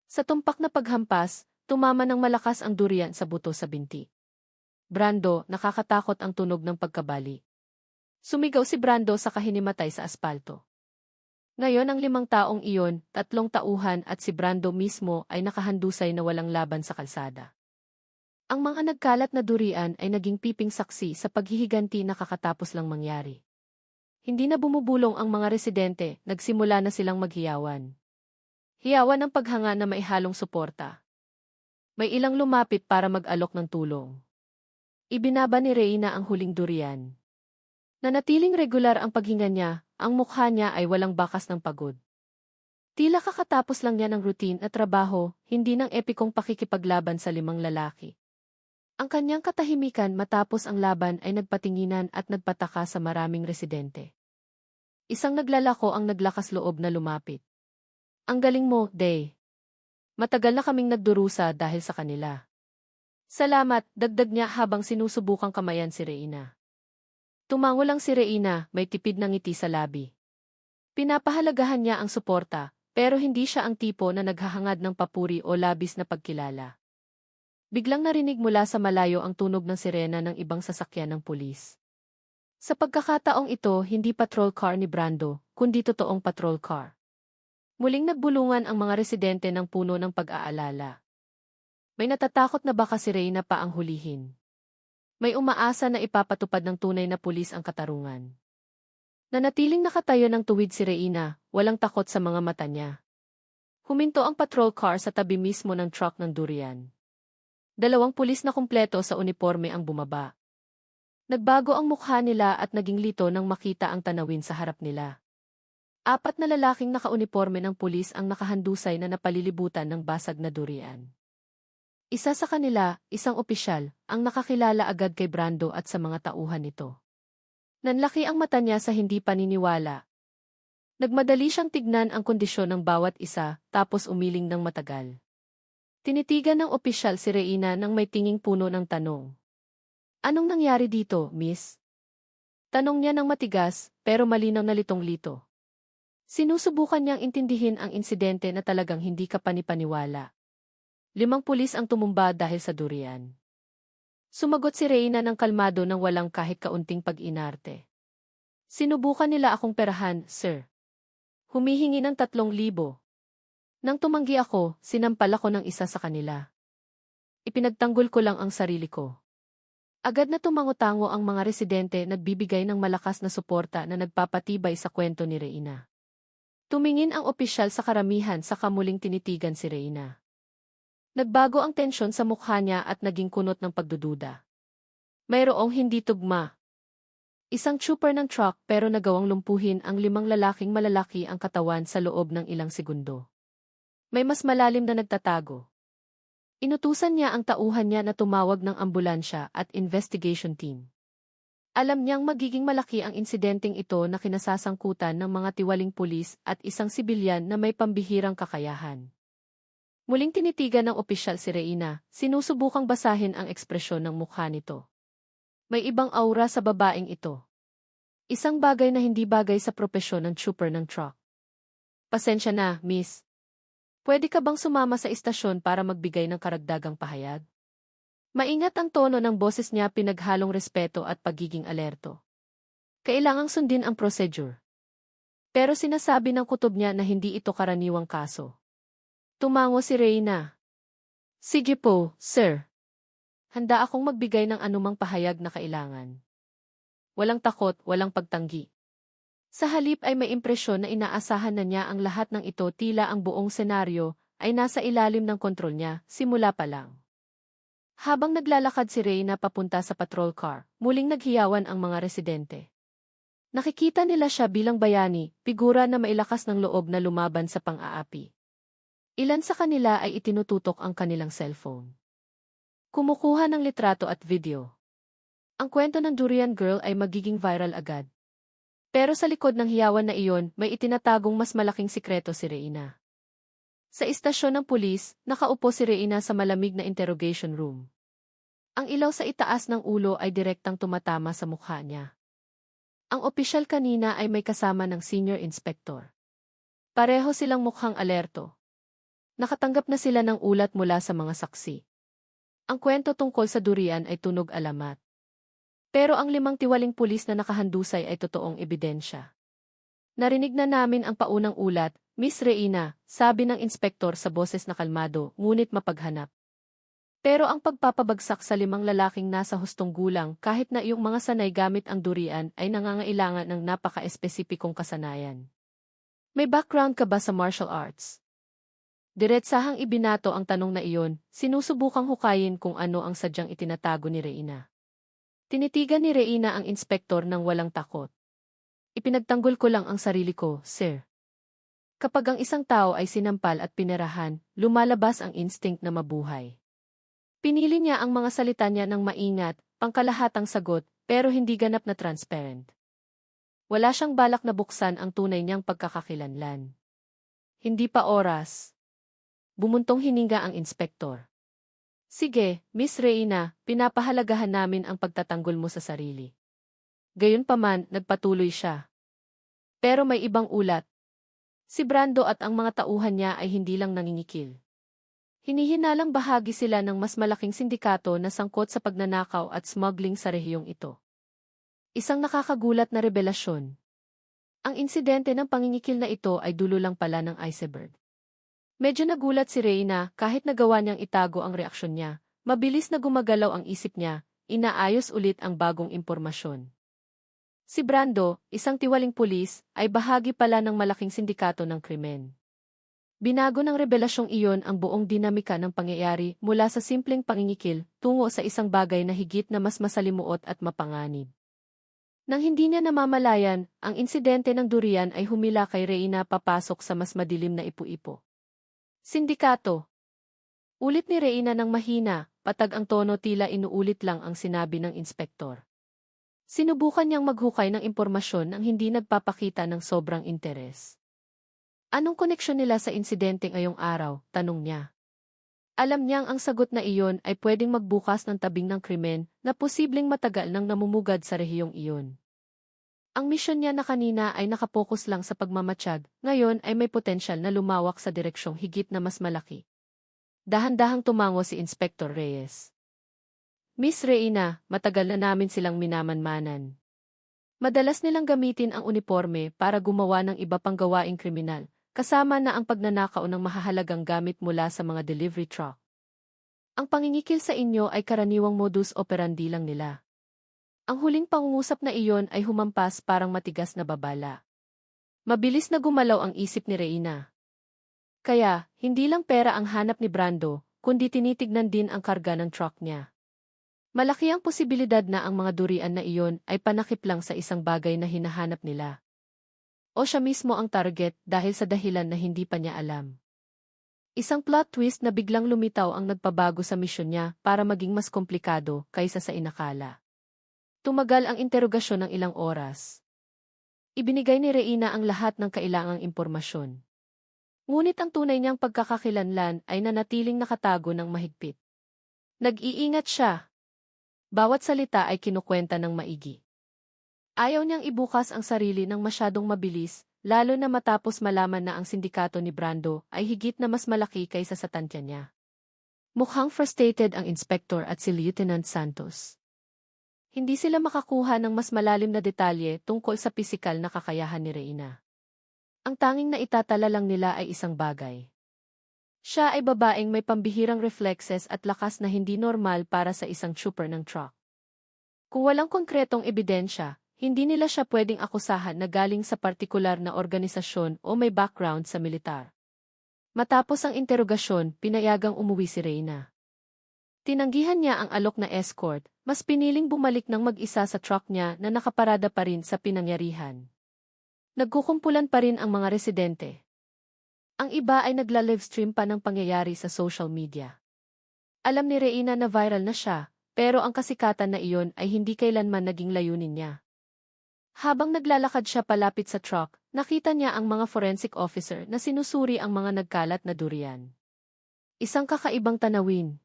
Sa tumpak na paghampas, tumama ng malakas ang durian sa buto sa binti. Brando, nakakatakot ang tunog ng pagkabali. Sumigaw si Brando sa kahinimatay sa aspalto. Ngayon ang 5 taong iyon, 3 tauhan at si Brando mismo ay nakahandusay na walang laban sa kalsada. Ang mga nagkalat na durian ay naging piping saksi sa paghihiganti na kakatapos lang mangyari. Hindi na bumubulong ang mga residente, nagsimula na silang maghiyawan. Hiyawan ng paghanga na maihalong suporta. May ilang lumapit para mag-alok ng tulong. Ibinaba ni Reina ang huling durian. Nanatiling regular ang paghinga niya, ang mukha niya ay walang bakas ng pagod. Tila kakatapos lang niya ng routine at trabaho, hindi ng epikong pakikipaglaban sa 5 lalaki. Ang kanyang katahimikan matapos ang laban ay nagpatinginan at nagpataka sa maraming residente. Isang naglalako ang naglakas loob na lumapit. Ang galing mo, Day. Matagal na kaming nagdurusa dahil sa kanila. Salamat, dagdag niya habang sinusubukang kamayan si Reina. Tumango lang si Reina, may tipid na ngiti sa labi. Pinapahalagahan niya ang suporta, pero hindi siya ang tipo na naghahangad ng papuri o labis na pagkilala. Biglang narinig mula sa malayo ang tunog ng sirena ng ibang sasakyan ng pulis. Sa pagkakataong ito, hindi patrol car ni Brando, kundi totoong patrol car. Muling nagbulungan ang mga residente ng puno ng pag-aalala. May natatakot na baka si Reina pa ang hulihin. May umaasa na ipapatupad ng tunay na pulis ang katarungan. Nanatiling nakatayo ng tuwid si Reina, walang takot sa mga mata niya. Huminto ang patrol car sa tabi mismo ng truck ng durian. 2 pulis na kumpleto sa uniforme ang bumaba. Nagbago ang mukha nila at naging lito nang makita ang tanawin sa harap nila. 4 na lalaking nakauniforme ng pulis ang nakahandusay na napalilibutan ng basag na durian. Isa sa kanila, isang opisyal, ang nakakilala agad kay Brando at sa mga tauhan nito. Nanlaki ang mata niya sa hindi paniniwala. Nagmadali siyang tignan ang kondisyon ng bawat isa, tapos umiling ng matagal. Tinitigan ng opisyal si Reina nang may tinging puno ng tanong. Anong nangyari dito, miss? Tanong niya ng matigas, pero malinaw na litong-lito. Sinusubukan niyang intindihin ang insidente na talagang hindi ka panipaniwala. 5 pulis ang tumumba dahil sa durian. Sumagot si Reina ng kalmado nang walang kahit kaunting pag-inarte. Sinubukan nila akong perahan, sir. Humihingi ng 3,000. Nang tumanggi ako, sinampal ako ng isa sa kanila. Ipinagtanggol ko lang ang sarili ko. Agad na tumango-tango ang mga residente, nagbibigay ng malakas na suporta na nagpapatibay sa kwento ni Reina. Tumingin ang opisyal sa karamihan saka muling tinitigan si Reina. Nagbago ang tensyon sa mukha niya at naging kunot ng pagdududa. Mayroong hindi tugma. Isang trooper ng truck pero nagawang lumpuhin ang 5 lalaking malalaki ang katawan sa loob ng ilang segundo. May mas malalim na nagtatago. Inutusan niya ang tauhan niya na tumawag ng ambulansya at investigation team. Alam niyang magiging malaki ang insidenteng ito na kinasasangkutan ng mga tiwaling pulis at isang sibilyan na may pambihirang kakayahan. Muling tinitigan ng opisyal si Reina, sinusubukang basahin ang ekspresyon ng mukha nito. May ibang aura sa babaeng ito. Isang bagay na hindi bagay sa propesyon ng trooper ng truck. Pasensya na, miss. Pwede ka bang sumama sa istasyon para magbigay ng karagdagang pahayag? Maingat ang tono ng boses niya, pinaghalong respeto at pagiging alerto. Kailangang sundin ang procedure. Pero sinasabi ng kutob niya na hindi ito karaniwang kaso. Tumango si Reyna. Sige po, sir. Handa akong magbigay ng anumang pahayag na kailangan. Walang takot, walang pagtanggi. Sa halip ay may impresyon na inaasahan na niya ang lahat ng ito, tila ang buong senaryo ay nasa ilalim ng kontrol niya, simula pa lang. Habang naglalakad si Reyna papunta sa patrol car, muling naghiyawan ang mga residente. Nakikita nila siya bilang bayani, figura na mailakas ng loob na lumaban sa pang-aapi. Ilan sa kanila ay itinututok ang kanilang cellphone. Kumukuha ng litrato at video. Ang kwento ng Durian Girl ay magiging viral agad. Pero sa likod ng hiyawan na iyon, may itinatagong mas malaking sikreto si Reyna. Sa istasyon ng pulis, nakaupo si Reyna sa malamig na interrogation room. Ang ilaw sa itaas ng ulo ay direktang tumatama sa mukha niya. Ang opisyal kanina ay may kasama ng senior inspector. Pareho silang mukhang alerto. Nakatanggap na sila ng ulat mula sa mga saksi. Ang kwento tungkol sa durian ay tunog alamat. Pero ang 5 tiwaling pulis na nakahandusay ay totoong ebidensya. Narinig na namin ang paunang ulat, Miss Reyna, sabi ng inspektor sa boses na kalmado, ngunit mapaghanap. Pero ang pagpapabagsak sa 5 lalaking nasa hustong gulang kahit na iyong mga sanay gamit ang durian ay nangangailangan ng napaka-espesipikong kasanayan. May background ka ba sa martial arts? Diretsahang ibinato ang tanong na iyon, sinusubukang hukayin kung ano ang sadyang itinatago ni Reyna. Tinitigan ni Reyna ang inspektor ng walang takot. Ipinagtanggol ko lang ang sarili ko, sir. Kapag ang isang tao ay sinampal at pinerahan, lumalabas ang instinct na mabuhay. Pinili niya ang mga salita niya ng maingat, pangkalahatang sagot, pero hindi ganap na transparent. Wala siyang balak na buksan ang tunay niyang pagkakakilanlan. Hindi pa oras. Bumuntong hininga ang inspektor. Sige, Miss Reyna, pinapahalagahan namin ang pagtatanggol mo sa sarili. Gayunpaman, nagpatuloy siya. Pero may ibang ulat. Si Brando at ang mga tauhan niya ay hindi lang nangingikil. Hinihinalang bahagi sila ng mas malaking sindikato na sangkot sa pagnanakaw at smuggling sa rehiyong ito. Isang nakakagulat na revelasyon. Ang insidente ng pangingikil na ito ay dulo lang pala ng iceberg. Medyo nagulat si Reyna kahit nagawa niyang itago ang reaksyon niya. Mabilis na gumagalaw ang isip niya, inaayos ulit ang bagong impormasyon. Si Brando, isang tiwaling pulis, ay bahagi pala ng malaking sindikato ng krimen. Binago ng revelasyong iyon ang buong dinamika ng pangyayari mula sa simpleng pangingikil tungo sa isang bagay na higit na mas masalimuot at mapanganib. Nang hindi niya namamalayan, ang insidente ng durian ay humila kay Reyna papasok sa mas madilim na ipu-ipo. Sindikato. Ulit ni Reyna ng mahina, patag ang tono, tila inuulit lang ang sinabi ng inspektor. Sinubukan niyang maghukay ng impormasyon nang hindi nagpapakita ng sobrang interes. Anong koneksyon nila sa insidente ngayong araw? Tanong niya. Alam niyang ang sagot na iyon ay pwedeng magbukas ng tabing ng krimen na posibleng matagal nang namumugad sa rehiyong iyon. Ang misyon niya na kanina ay nakapokus lang sa pagmamatsyag, ngayon ay may potensyal na lumawak sa direksyong higit na mas malaki. Dahan-dahang tumango si Inspector Reyes. Miss Reyna, matagal na namin silang minamanmanan. Madalas nilang gamitin ang uniforme para gumawa ng iba pang gawaing kriminal, kasama na ang pagnanakaw ng mahahalagang gamit mula sa mga delivery truck. Ang pangingikil sa inyo ay karaniwang modus operandi lang nila. Ang huling pangungusap na iyon ay humampas parang matigas na babala. Mabilis na gumalaw ang isip ni Reyna. Kaya, hindi lang pera ang hanap ni Brando, kundi tinitignan din ang karga ng truck niya. Malaki ang posibilidad na ang mga durian na iyon ay panakip lang sa isang bagay na hinahanap nila. O siya mismo ang target dahil sa dahilan na hindi pa niya alam. Isang plot twist na biglang lumitaw ang nagpabago sa misyon niya para maging mas komplikado kaysa sa inakala. Tumagal ang interogasyon ng ilang oras. Ibinigay ni Reyna ang lahat ng kailangang impormasyon. Ngunit ang tunay niyang pagkakakilanlan ay nanatiling nakatago ng mahigpit. Nag-iingat siya. Bawat salita ay kinukwenta ng maigi. Ayaw niyang ibukas ang sarili ng masyadong mabilis, lalo na matapos malaman na ang sindikato ni Brando ay higit na mas malaki kaysa sa tantya niya. Mukhang frustrated ang inspektor at si Lieutenant Santos. Hindi sila makakuha ng mas malalim na detalye tungkol sa pisikal na kakayahan ni Reina. Ang tanging na itatala lang nila ay isang bagay. Siya ay babaeng may pambihirang reflexes at lakas na hindi normal para sa isang trooper ng truck. Kung walang konkretong ebidensya, hindi nila siya pwedeng akusahan na galing sa partikular na organisasyon o may background sa militar. Matapos ang interogasyon, pinayagang umuwi si Reina. Tinanggihan niya ang alok na escort, mas piniling bumalik ng mag-isa sa truck niya na nakaparada pa rin sa pinangyarihan. Nagkukumpulan pa rin ang mga residente. Ang iba ay nagla-livestream pa ng pangyayari sa social media. Alam ni Reina na viral na siya, pero ang kasikatan na iyon ay hindi kailanman naging layunin niya. Habang naglalakad siya palapit sa truck, nakita niya ang mga forensic officer na sinusuri ang mga nagkalat na durian. Isang kakaibang tanawin.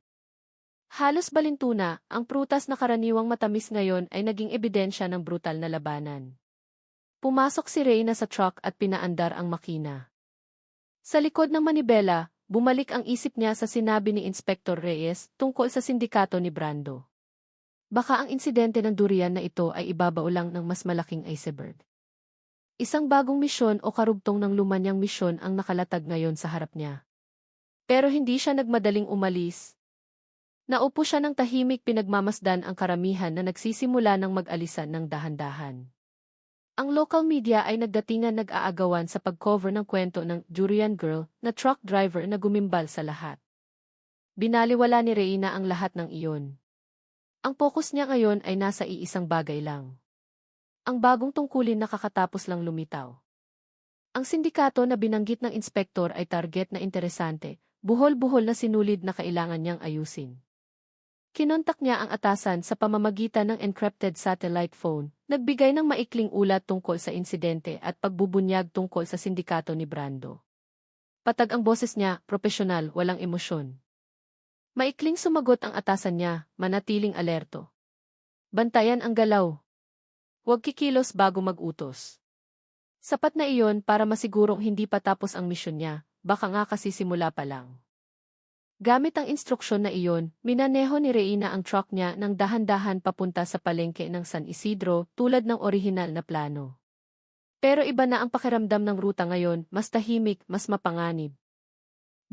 Halos balintuna, ang prutas na karaniwang matamis ngayon ay naging ebidensya ng brutal na labanan. Pumasok si Reina sa truck at pinaandar ang makina. Sa likod ng manibela, bumalik ang isip niya sa sinabi ni Inspector Reyes tungkol sa sindikato ni Brando. Baka ang insidente ng durian na ito ay ibabao lang ng mas malaking iceberg. Isang bagong misyon o karugtong ng lumanyang misyon ang nakalatag ngayon sa harap niya. Pero hindi siya nagmadaling umalis. Naupo siya ng tahimik, pinagmamasdan ang karamihan na nagsisimula ng mag-alisan ng dahan-dahan. Ang local media ay nag-aagawan sa pag-cover ng kwento ng Durian Girl na truck driver na gumimbal sa lahat. Binaliwala ni Reina ang lahat ng iyon. Ang focus niya ngayon ay nasa iisang bagay lang. Ang bagong tungkulin na kakatapos lang lumitaw. Ang sindikato na binanggit ng inspektor ay target na interesante, buhol-buhol na sinulid na kailangan niyang ayusin. Kinontak niya ang atasan sa pamamagitan ng encrypted satellite phone, nagbigay ng maikling ulat tungkol sa insidente at pagbubunyag tungkol sa sindikato ni Brando. Patag ang boses niya, propesyonal, walang emosyon. Maikling sumagot ang atasan niya, manatiling alerto. Bantayan ang galaw. Huwag kikilos bago mag-utos. Sapat na iyon para masigurong hindi pa tapos ang misyon niya, baka nga kasi simula pa lang. Gamit ang instruksyon na iyon, minaneho ni Reina ang truck niya ng dahan-dahan papunta sa palengke ng San Isidro tulad ng orihinal na plano. Pero iba na ang pakiramdam ng ruta ngayon, mas tahimik, mas mapanganib.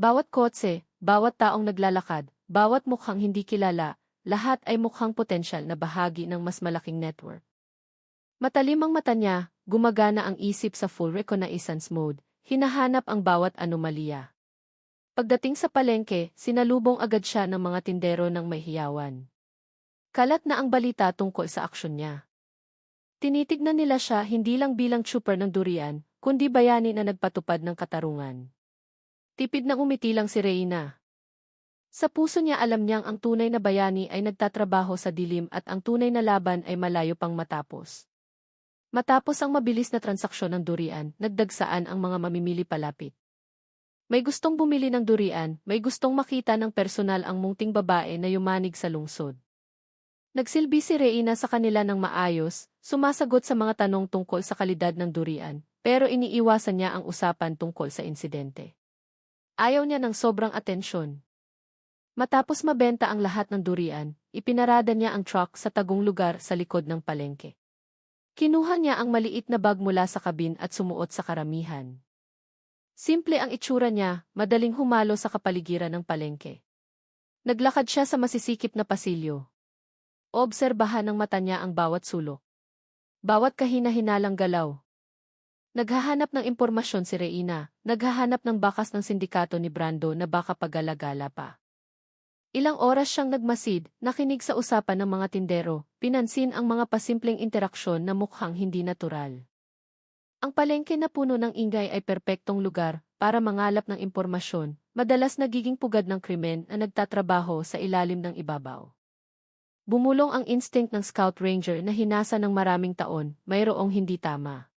Bawat kotse, bawat taong naglalakad, bawat mukhang hindi kilala, lahat ay mukhang potensyal na bahagi ng mas malaking network. Matalim ang mata niya, gumagana ang isip sa full reconnaissance mode, hinahanap ang bawat anomalya. Pagdating sa palengke, sinalubong agad siya ng mga tindero ng may hiyawan. Kalat na ang balita tungkol sa aksyon niya. Tinitignan nila siya hindi lang bilang trooper ng durian, kundi bayani na nagpatupad ng katarungan. Tipid na umiti lang si Reina. Sa puso niya alam niyang ang tunay na bayani ay nagtatrabaho sa dilim at ang tunay na laban ay malayo pang matapos. Matapos ang mabilis na transaksyon ng durian, nagdagsaan ang mga mamimili palapit. May gustong bumili ng durian, may gustong makita ng personal ang munting babae na yumanig sa lungsod. Nagsilbi si Reina sa kanila ng maayos, sumasagot sa mga tanong tungkol sa kalidad ng durian, pero iniiwasan niya ang usapan tungkol sa insidente. Ayaw niya ng sobrang atensyon. Matapos mabenta ang lahat ng durian, ipinarada niya ang truck sa tagong lugar sa likod ng palengke. Kinuha niya ang maliit na bag mula sa kabin at sumuot sa karamihan. Simple ang itsura niya, madaling humalo sa kapaligiran ng palengke. Naglakad siya sa masisikip na pasilyo. Obserbahan ng mata niya ang bawat sulok. Bawat kahina-hinalang galaw. Naghahanap ng impormasyon si Reina, naghahanap ng bakas ng sindikato ni Brando na baka pagala-gala pa. Ilang oras siyang nagmasid, nakinig sa usapan ng mga tindero, pinansin ang mga pasimpleng interaksyon na mukhang hindi natural. Ang palengke na puno ng ingay ay perpektong lugar para mangalap ng impormasyon, madalas nagiging pugad ng krimen na nagtatrabaho sa ilalim ng ibabaw. Bumulong ang instinct ng scout ranger na hinasa ng maraming taon, mayroong hindi tama.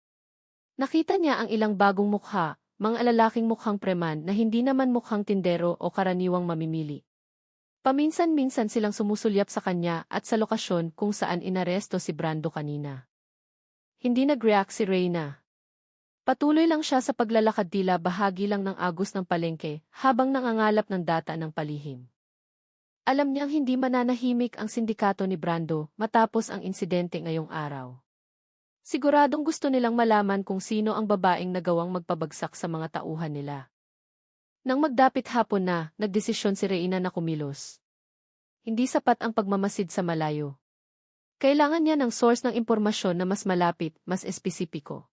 Nakita niya ang ilang bagong mukha, mga lalaking mukhang preman na hindi naman mukhang tindero o karaniwang mamimili. Paminsan-minsan silang sumusulyap sa kanya at sa lokasyon kung saan inaresto si Brando kanina. Hindi nag-react si Reina. Patuloy lang siya sa paglalakad tila bahagi lang ng agos ng palengke habang nangangalap ng data ng palihim. Alam niyang hindi mananahimik ang sindikato ni Brando matapos ang insidente ngayong araw. Siguradong gusto nilang malaman kung sino ang babaeng nagawang magpabagsak sa mga tauhan nila. Nang magdapit hapon na, nagdesisyon si Reina na kumilos. Hindi sapat ang pagmamasid sa malayo. Kailangan niya ng source ng impormasyon na mas malapit, mas espesipiko.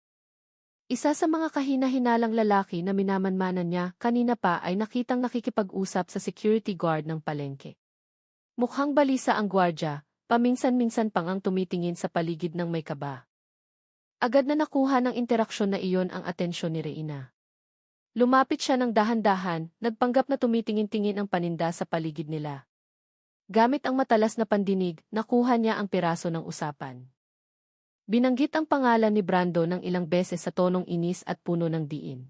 Isa sa mga kahina-hinalang lalaki na minamanmanan niya kanina pa ay nakitang nakikipag-usap sa security guard ng palengke. Mukhang balisa ang gwardya, paminsan-minsan pang ang tumitingin sa paligid ng may kaba. Agad na nakuha ng interaksyon na iyon ang atensyon ni Reina. Lumapit siya ng dahan-dahan, nagpanggap na tumitingin-tingin ang paninda sa paligid nila. Gamit ang matalas na pandinig, nakuha niya ang piraso ng usapan. Binanggit ang pangalan ni Brando ng ilang beses sa tonong inis at puno ng diin.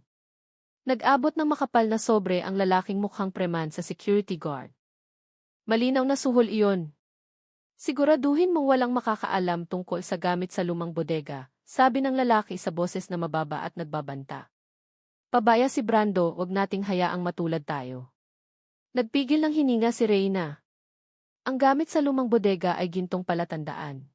Nag-abot ng makapal na sobre ang lalaking mukhang preman sa security guard. Malinaw na suhol iyon. Siguraduhin mong walang makakaalam tungkol sa gamit sa lumang bodega, sabi ng lalaki sa boses na mababa at nagbabanta. Pabaya si Brando, wag nating hayaang matulad tayo. Nagpigil ng hininga si Reina. Ang gamit sa lumang bodega ay gintong palatandaan.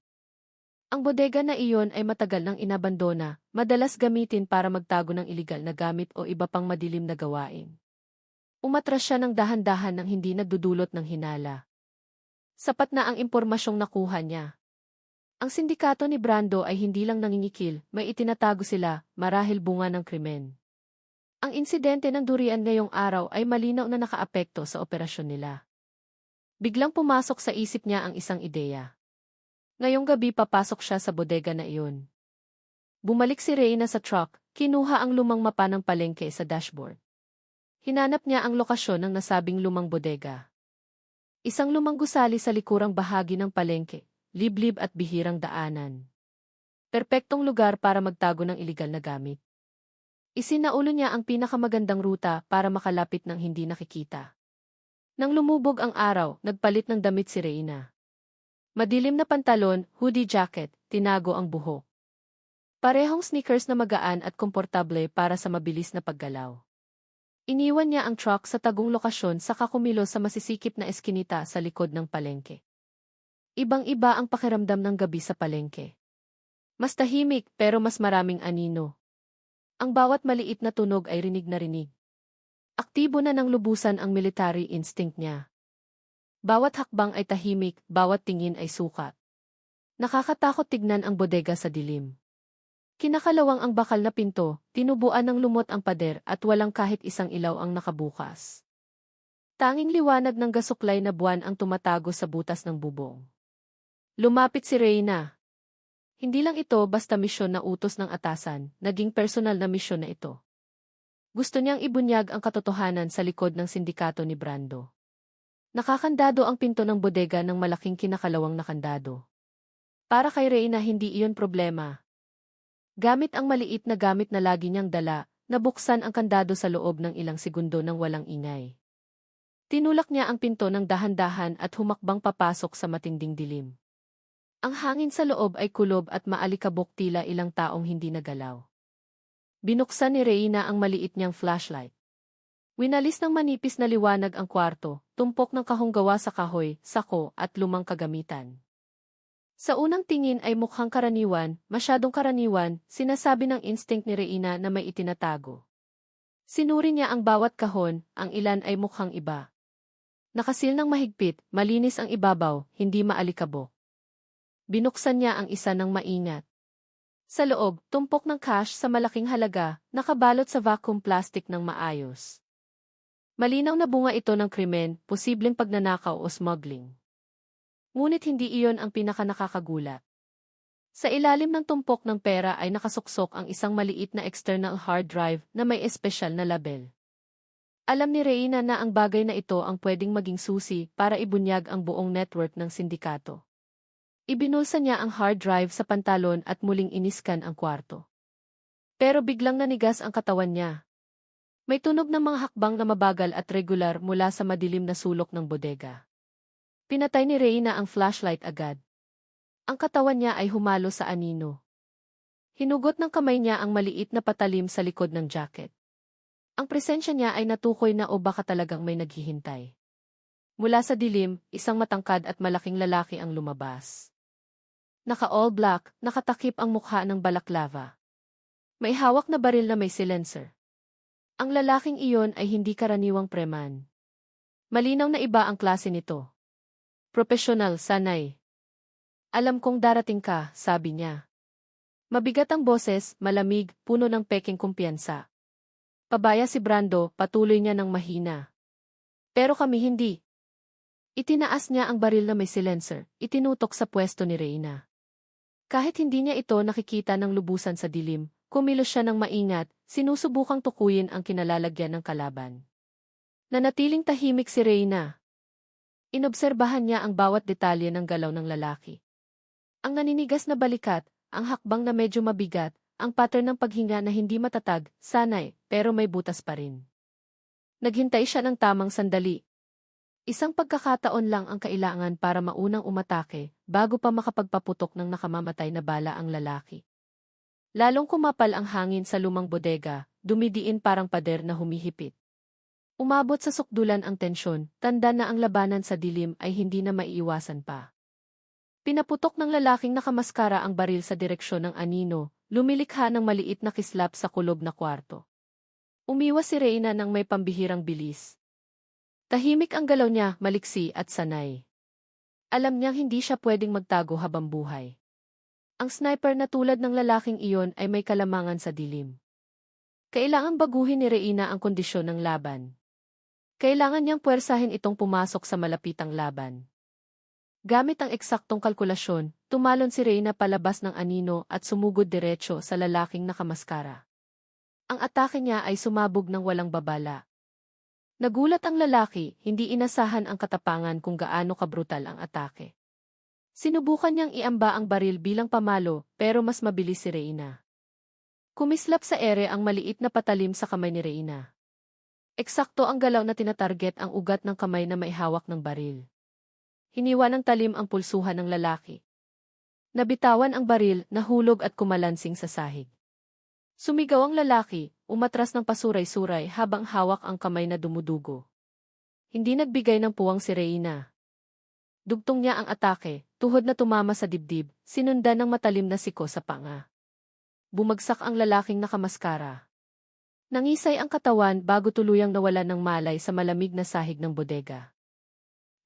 Ang bodega na iyon ay matagal nang inabandona, madalas gamitin para magtago ng iligal na gamit o iba pang madilim na gawain. Umatras siya ng dahan-dahan nang hindi nagdudulot ng hinala. Sapat na ang impormasyong nakuha niya. Ang sindikato ni Brando ay hindi lang nangingikil, may itinatago sila, marahil bunga ng krimen. Ang insidente ng durian ngayong araw ay malinaw na nakaapekto sa operasyon nila. Biglang pumasok sa isip niya ang isang ideya. Ngayong gabi papasok siya sa bodega na iyon. Bumalik si Reina sa truck, kinuha ang lumang mapa ng palengke sa dashboard. Hinanap niya ang lokasyon ng nasabing lumang bodega. Isang lumang gusali sa likurang bahagi ng palengke, liblib at bihirang daanan. Perpektong lugar para magtago ng iligal na gamit. Isinaulo niya ang pinakamagandang ruta para makalapit ng hindi nakikita. Nang lumubog ang araw, nagpalit ng damit si Reina. Madilim na pantalon, hoodie jacket, tinago ang buhok. Parehong sneakers na magaan at komportable para sa mabilis na paggalaw. Iniwan niya ang truck sa tagong lokasyon saka kumilos sa masisikip na eskinita sa likod ng palengke. Ibang-iba ang pakiramdam ng gabi sa palengke. Mas tahimik pero mas maraming anino. Ang bawat maliit na tunog ay rinig na rinig. Aktibo na ng lubusan ang military instinct niya. Bawat hakbang ay tahimik, bawat tingin ay sukat. Nakakatakot tignan ang bodega sa dilim. Kinakalawang ang bakal na pinto, tinubuan ng lumot ang pader at walang kahit isang ilaw ang nakabukas. Tanging liwanag ng gasuklay na buwan ang tumatago sa butas ng bubong. Lumapit si Reina. Hindi lang ito basta misyon na utos ng atasan, naging personal na misyon na ito. Gusto niyang ibunyag ang katotohanan sa likod ng sindikato ni Brando. Nakakandado ang pinto ng bodega ng malaking kinakalawang na kandado. Para kay Reina hindi iyon problema. Gamit ang maliit na gamit na lagi niyang dala, nabuksan ang kandado sa loob ng ilang segundo nang walang ingay. Tinulak niya ang pinto ng dahan-dahan at humakbang papasok sa matinding dilim. Ang hangin sa loob ay kulob at maalikabok tila ilang taong hindi nagalaw. Binuksan ni Reina ang maliit niyang flashlight. Winalis ng manipis na liwanag ang kwarto, tumpok ng kahong gawa sa kahoy, sako at lumang kagamitan. Sa unang tingin ay mukhang karaniwan, masyadong karaniwan, sinasabi ng instinct ni Reina na may itinatago. Sinuri niya ang bawat kahon, ang ilan ay mukhang iba. Nakasil ng mahigpit, malinis ang ibabaw, hindi maalikabok. Binuksan niya ang isa ng maingat. Sa loob, tumpok ng cash sa malaking halaga, nakabalot sa vacuum plastic ng maayos. Malinaw na bunga ito ng krimen, posibleng pagnanakaw o smuggling. Ngunit hindi iyon ang pinakanakakagulat. Sa ilalim ng tumpok ng pera ay nakasuksok ang isang maliit na external hard drive na may espesyal na label. Alam ni Reina na ang bagay na ito ang pwedeng maging susi para ibunyag ang buong network ng sindikato. Ibinulsa niya ang hard drive sa pantalon at muling iniskan ang kwarto. Pero biglang nanigas ang katawan niya. May tunog ng mga hakbang na mabagal at regular mula sa madilim na sulok ng bodega. Pinatay ni Reina ang flashlight agad. Ang katawan niya ay humalo sa anino. Hinugot ng kamay niya ang maliit na patalim sa likod ng jacket. Ang presensya niya ay natukoy na o baka talagang may naghihintay. Mula sa dilim, isang matangkad at malaking lalaki ang lumabas. Naka-all black, nakatakip ang mukha ng balaklava. May hawak na baril na may silencer. Ang lalaking iyon ay hindi karaniwang preman. Malinaw na iba ang klase nito. Profesional, sanay. Alam kong darating ka, sabi niya. Mabigat ang boses, malamig, puno ng peking kumpiyansa. Pabaya si Brando, patuloy niya ng mahina. Pero kami hindi. Itinaas niya ang baril na may silencer, itinutok sa pwesto ni Reyna. Kahit hindi niya ito nakikita ng lubusan sa dilim, kumilos siya ng maingat, sinusubukang tukuyin ang kinalalagyan ng kalaban. Nanatiling tahimik si Reyna. Inobserbahan niya ang bawat detalye ng galaw ng lalaki. Ang naninigas na balikat, ang hakbang na medyo mabigat, ang pattern ng paghinga na hindi matatag, sanay, pero may butas pa rin. Naghintay siya ng tamang sandali. Isang pagkakataon lang ang kailangan para maunang umatake, bago pa makapagpaputok ng nakamamatay na bala ang lalaki. Lalong kumapal ang hangin sa lumang bodega, dumidiin parang pader na humihipit. Umabot sa sukdulan ang tensyon, tanda na ang labanan sa dilim ay hindi na maiiwasan pa. Pinaputok ng lalaking nakamaskara ang baril sa direksyon ng anino, lumilikha ng maliit na kislap sa kulob na kwarto. Umiwas si Reyna ng may pambihirang bilis. Tahimik ang galaw niya, maliksi at sanay. Alam niyang hindi siya pwedeng magtago habang buhay. Ang sniper na tulad ng lalaking iyon ay may kalamangan sa dilim. Kailangang baguhin ni Reyna ang kondisyon ng laban. Kailangan niyang puwersahin itong pumasok sa malapitang laban. Gamit ang eksaktong kalkulasyon, tumalon si Reyna palabas ng anino at sumugod diretso sa lalaking nakamaskara. Ang atake niya ay sumabog ng walang babala. Nagulat ang lalaki, hindi inasahan ang katapangan kung gaano kabrutal ang atake. Sinubukan niyang iamba ang baril bilang pamalo, pero mas mabilis si Reyna. Kumislap sa ere ang maliit na patalim sa kamay ni Reyna. Eksakto ang galaw na tinatarget ang ugat ng kamay na may hawak ng baril. Hiniwa ng talim ang pulsuhan ng lalaki. Nabitawan ang baril, nahulog at kumalansing sa sahig. Sumigaw ang lalaki, umatras ng pasuray-suray habang hawak ang kamay na dumudugo. Hindi nagbigay ng puwang si Reyna. Dugtong niya ang atake, tuhod na tumama sa dibdib, sinundan ng matalim na siko sa panga. Bumagsak ang lalaking nakamaskara. Nangisay ang katawan bago tuluyang nawalan ng malay sa malamig na sahig ng bodega.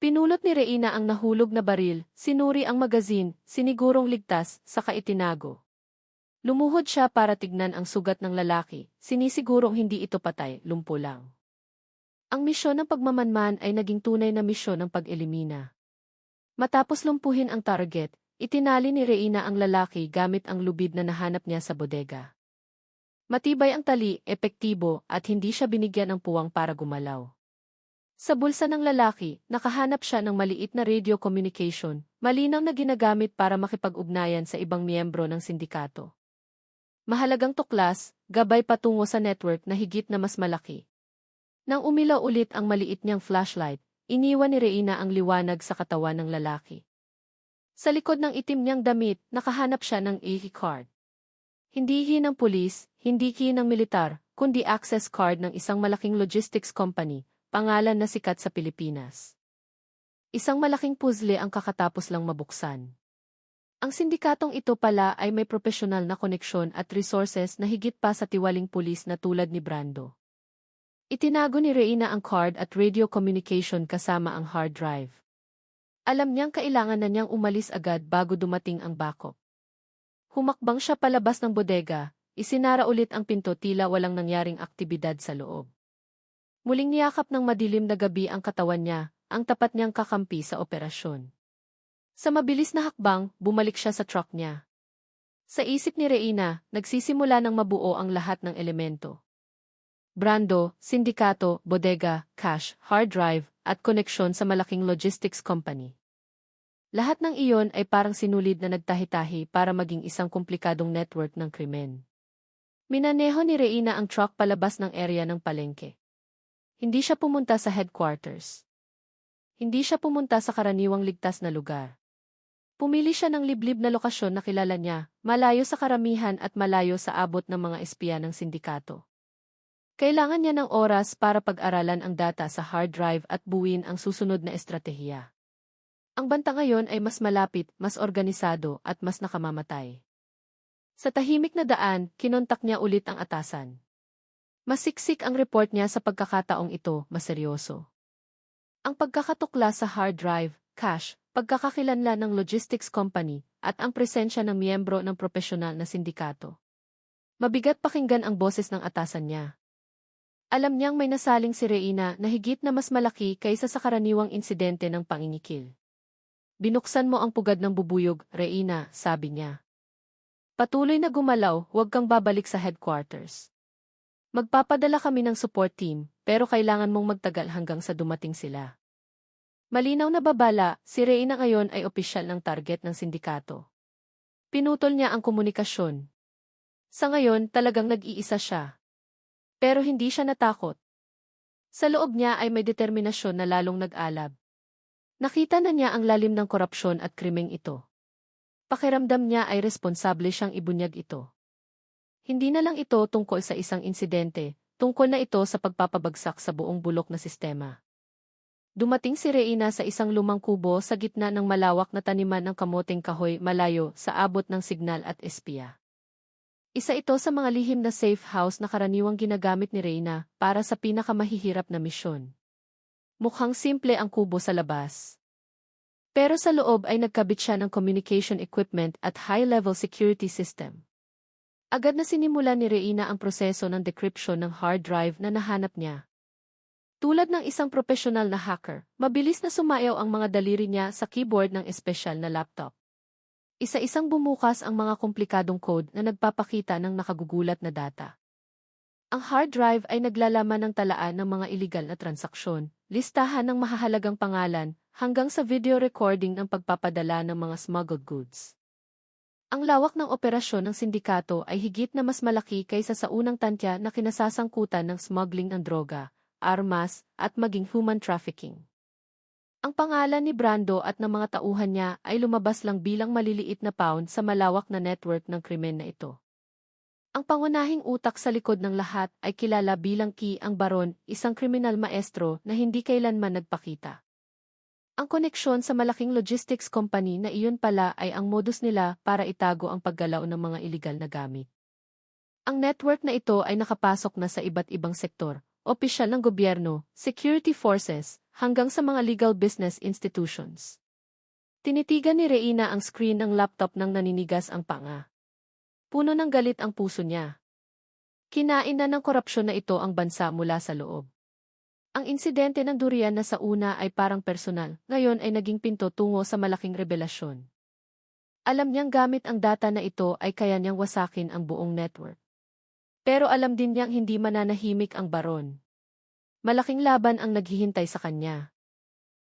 Pinulot ni Reyna ang nahulog na baril, sinuri ang magazin, sinigurong ligtas, saka itinago. Lumuhod siya para tignan ang sugat ng lalaki, sinisigurong hindi ito patay, lumpo lang. Ang misyon ng pagmamanman ay naging tunay na misyon ng pag-elimina. Matapos lumpuhin ang target, itinali ni Reyna ang lalaki gamit ang lubid na nahanap niya sa bodega. Matibay ang tali, epektibo, at hindi siya binigyan ng puwang para gumalaw. Sa bulsa ng lalaki, nakahanap siya ng maliit na radio communication, malinaw na ginagamit para makipag-ugnayan sa ibang miyembro ng sindikato. Mahalagang tuklas, gabay patungo sa network na higit na mas malaki. Nang umilaw ulit ang maliit niyang flashlight, iniwan ni Reyna ang liwanag sa katawan ng lalaki. Sa likod ng itim niyang damit, nakahanap siya ng ID card. Hindi ng pulis, hindi ng militar, kundi access card ng isang malaking logistics company, pangalan na sikat sa Pilipinas. Isang malaking puzzle ang kakatapos lang mabuksan. Ang sindikatong ito pala ay may profesional na koneksyon at resources na higit pa sa tiwaling pulis na tulad ni Brando. Itinago ni Reyna ang card at radio communication kasama ang hard drive. Alam niyang kailangan na niyang umalis agad bago dumating ang backup. Humakbang siya palabas ng bodega, isinara ulit ang pinto tila walang nangyaring aktibidad sa loob. Muling niyakap ng madilim na gabi ang katawan niya, ang tapat niyang kakampi sa operasyon. Sa mabilis na hakbang, bumalik siya sa truck niya. Sa isip ni Reyna, nagsisimula ng mabuo ang lahat ng elemento. Brando, sindikato, bodega, cash, hard drive, at koneksyon sa malaking logistics company. Lahat ng iyon ay parang sinulid na nagtahi-tahi para maging isang komplikadong network ng krimen. Minaneho ni Reyna ang truck palabas ng area ng palengke. Hindi siya pumunta sa headquarters. Hindi siya pumunta sa karaniwang ligtas na lugar. Pumili siya ng liblib na lokasyon na kilala niya, malayo sa karamihan at malayo sa abot ng mga espiya ng sindikato. Kailangan niya ng oras para pag-aralan ang data sa hard drive at buuin ang susunod na estratehiya. Ang banta ngayon ay mas malapit, mas organisado at mas nakamamatay. Sa tahimik na daan, kinontak niya ulit ang atasan. Masiksik ang report niya sa pagkakataong ito, maseryoso. Ang pagkakatukla sa hard drive, cache, pagkakakilanlan ng logistics company, at ang presensya ng miyembro ng propesyonal na sindikato. Mabigat pakinggan ang boses ng atasan niya. Alam niyang may nasaling si Reina na higit na mas malaki kaysa sa karaniwang insidente ng pangingikil. Binuksan mo ang pugad ng bubuyog, Reina, sabi niya. Patuloy na gumalaw, huwag kang babalik sa headquarters. Magpapadala kami ng support team, pero kailangan mong magtagal hanggang sa dumating sila. Malinaw na babala, si Reina ngayon ay opisyal ng target ng sindikato. Pinutol niya ang komunikasyon. Sa ngayon, talagang nag-iisa siya. Pero hindi siya natakot. Sa loob niya ay may determinasyon na lalong nag-alab. Nakita na niya ang lalim ng korupsyon at krimeng ito. Pakiramdam niya ay responsable siyang ibunyag ito. Hindi na lang ito tungkol sa isang insidente, tungkol na ito sa pagpapabagsak sa buong bulok na sistema. Dumating si Reina sa isang lumang kubo sa gitna ng malawak na taniman ng kamoting kahoy malayo sa abot ng signal at espiya. Isa ito sa mga lihim na safe house na karaniwang ginagamit ni Reina para sa pinakamahihirap na misyon. Mukhang simple ang kubo sa labas. Pero sa loob ay nagkabit siya ng communication equipment at high-level security system. Agad na sinimula ni Reina ang proseso ng decryption ng hard drive na nahanap niya. Tulad ng isang profesional na hacker, mabilis na sumayaw ang mga daliri niya sa keyboard ng espesyal na laptop. Isa-isang bumukas ang mga komplikadong code na nagpapakita ng nakagugulat na data. Ang hard drive ay naglalaman ng talaan ng mga iligal na transaksyon, listahan ng mahahalagang pangalan, hanggang sa video recording ng pagpapadala ng mga smuggled goods. Ang lawak ng operasyon ng sindikato ay higit na mas malaki kaysa sa unang tantya na kinasasangkutan ng smuggling ng droga, armas, at maging human trafficking. Ang pangalan ni Brando at ng mga tauhan niya ay lumabas lang bilang maliliit na pawn sa malawak na network ng krimen na ito. Ang pangunahing utak sa likod ng lahat ay kilala bilang Key ang Baron, isang kriminal maestro na hindi kailanman nagpakita. Ang koneksyon sa malaking logistics company na iyon pala ay ang modus nila para itago ang paggalaw ng mga iligal na gamit. Ang network na ito ay nakapasok na sa iba't ibang sektor, opisyal ng gobyerno, security forces, hanggang sa mga legal business institutions. Tinitigan ni Reina ang screen ng laptop nang naninigas ang panga. Puno ng galit ang puso niya. Kinain na ng korupsyon na ito ang bansa mula sa loob. Ang insidente ng durian na sa una ay parang personal, ngayon ay naging pinto tungo sa malaking rebelasyon. Alam niyang gamit ang data na ito ay kaya niyang wasakin ang buong network. Pero alam din niyang hindi mananahimik ang Baron. Malaking laban ang naghihintay sa kanya.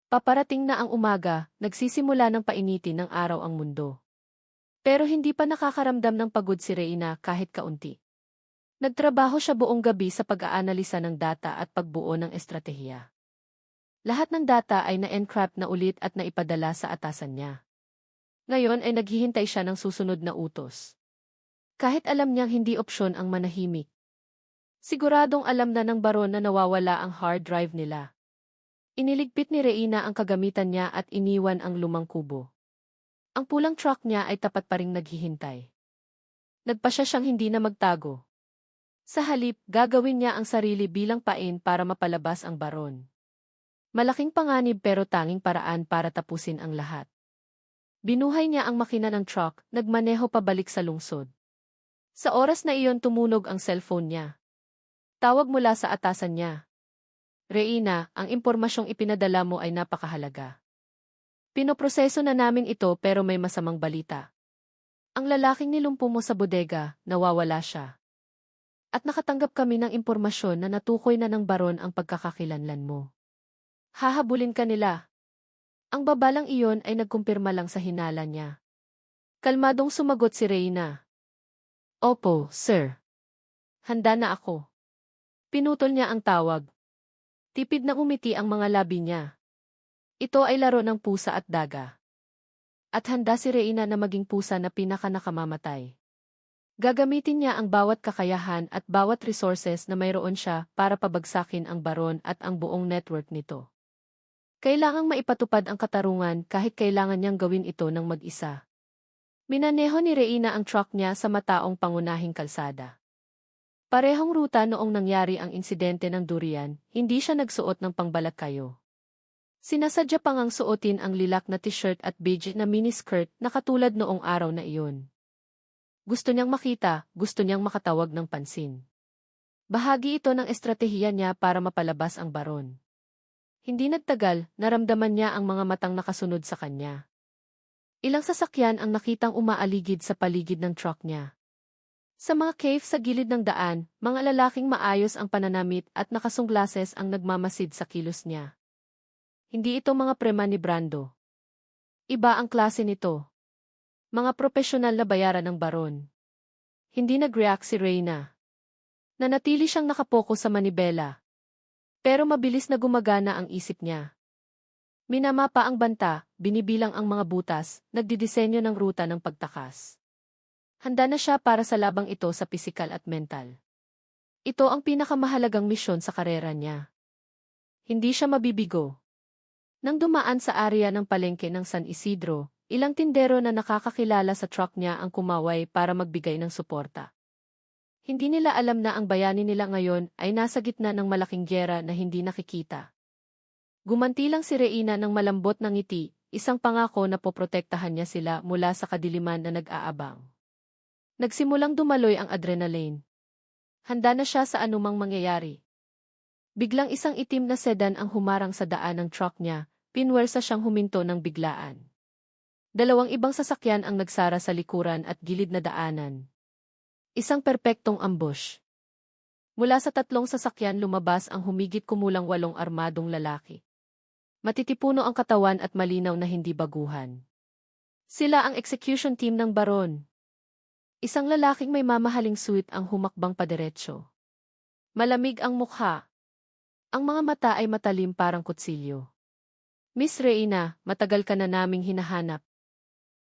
Paparating na ang umaga, nagsisimula ng painitin ng araw ang mundo. Pero hindi pa nakakaramdam ng pagod si Reina kahit kaunti. Nagtrabaho siya buong gabi sa pag-aanalisa ng data at pagbuo ng estratehiya. Lahat ng data ay na-encrypt na ulit at naipadala sa atasan niya. Ngayon ay naghihintay siya ng susunod na utos. Kahit alam niyang hindi opsyon ang manahimik. Siguradong alam na ng Baron na nawawala ang hard drive nila. Iniligpit ni Reina ang kagamitan niya at iniwan ang lumang kubo. Ang pulang truck niya ay tapat pa ring naghihintay. Nagpasya siyang hindi na magtago. Sa halip, gagawin niya ang sarili bilang pain para mapalabas ang Baron. Malaking panganib pero tanging paraan para tapusin ang lahat. Binuhay niya ang makina ng truck, nagmaneho pabalik sa lungsod. Sa oras na iyon tumunog ang cellphone niya. Tawag mula sa atasan niya. Reina, ang impormasyong ipinadala mo ay napakahalaga. Pinoproseso na namin ito pero may masamang balita. Ang lalaking nilumpo mo sa bodega, nawawala siya. At nakatanggap kami ng impormasyon na natukoy na ng Baron ang pagkakakilanlan mo. Hahabulin ka nila. Ang babalang iyon ay nagkumpirma lang sa hinala niya. Kalmadong sumagot si Reina. Opo, sir. Handa na ako. Pinutol niya ang tawag. Tipid na umiti ang mga labi niya. Ito ay laro ng pusa at daga. At handa si Reina na maging pusa na pinaka-nakamamatay. Gagamitin niya ang bawat kakayahan at bawat resources na mayroon siya para pabagsakin ang baron at ang buong network nito. Kailangang maipatupad ang katarungan kahit kailangan niyang gawin ito ng mag-isa. Minaneho ni Reina ang truck niya sa mataong pangunahing kalsada. Parehong ruta noong nangyari ang insidente ng durian, hindi siya nagsuot ng pangbalakayo. Sinasadya pa ngang suotin ang lilak na t-shirt at beige na miniskirt na katulad noong araw na iyon. Gusto niyang makita, gusto niyang makatawag ng pansin. Bahagi ito ng estratehiya niya para mapalabas ang baron. Hindi nagtagal, naramdaman niya ang mga matang nakasunod sa kanya. Ilang sasakyan ang nakitang umaaligid sa paligid ng truck niya. Sa mga cave sa gilid ng daan, mga lalaking maayos ang pananamit at nakasunglases ang nagmamasid sa kilos niya. Hindi ito mga prema ni Brando. Iba ang klase nito. Mga propesyonal na bayaran ng baron. Hindi nag-react si Reina. Nanatili siyang nakapokus sa manibela. Pero mabilis na gumagana ang isip niya. Minamapa ang banta, binibilang ang mga butas, nagdidisenyo ng ruta ng pagtakas. Handa na siya para sa labang ito sa pisikal at mental. Ito ang pinakamahalagang misyon sa karera niya. Hindi siya mabibigo. Nang dumaan sa area ng palengke ng San Isidro, ilang tindero na nakakakilala sa truck niya ang kumaway para magbigay ng suporta. Hindi nila alam na ang bayani nila ngayon ay nasa gitna ng malaking giyera na hindi nakikita. Gumanti lang si Reina ng malambot na ngiti, isang pangako na poprotektahan niya sila mula sa kadiliman na nag-aabang. Nagsimulang dumaloy ang adrenaline. Handa na siya sa anumang mangyayari. Biglang isang itim na sedan ang humarang sa daan ng truck niya, pinwersa siyang huminto ng biglaan. Dalawang ibang sasakyan ang nagsara sa likuran at gilid na daanan. Isang perpektong ambush. Mula sa tatlong sasakyan lumabas ang humigit kumulang 8 armadong lalaki. Matitipuno ang katawan at malinaw na hindi baguhan. Sila ang execution team ng baron. Isang lalaking may mamahaling suit ang humakbang paderetsyo. Malamig ang mukha. Ang mga mata ay matalim parang kutsilyo. Miss Reina, matagal ka na naming hinahanap.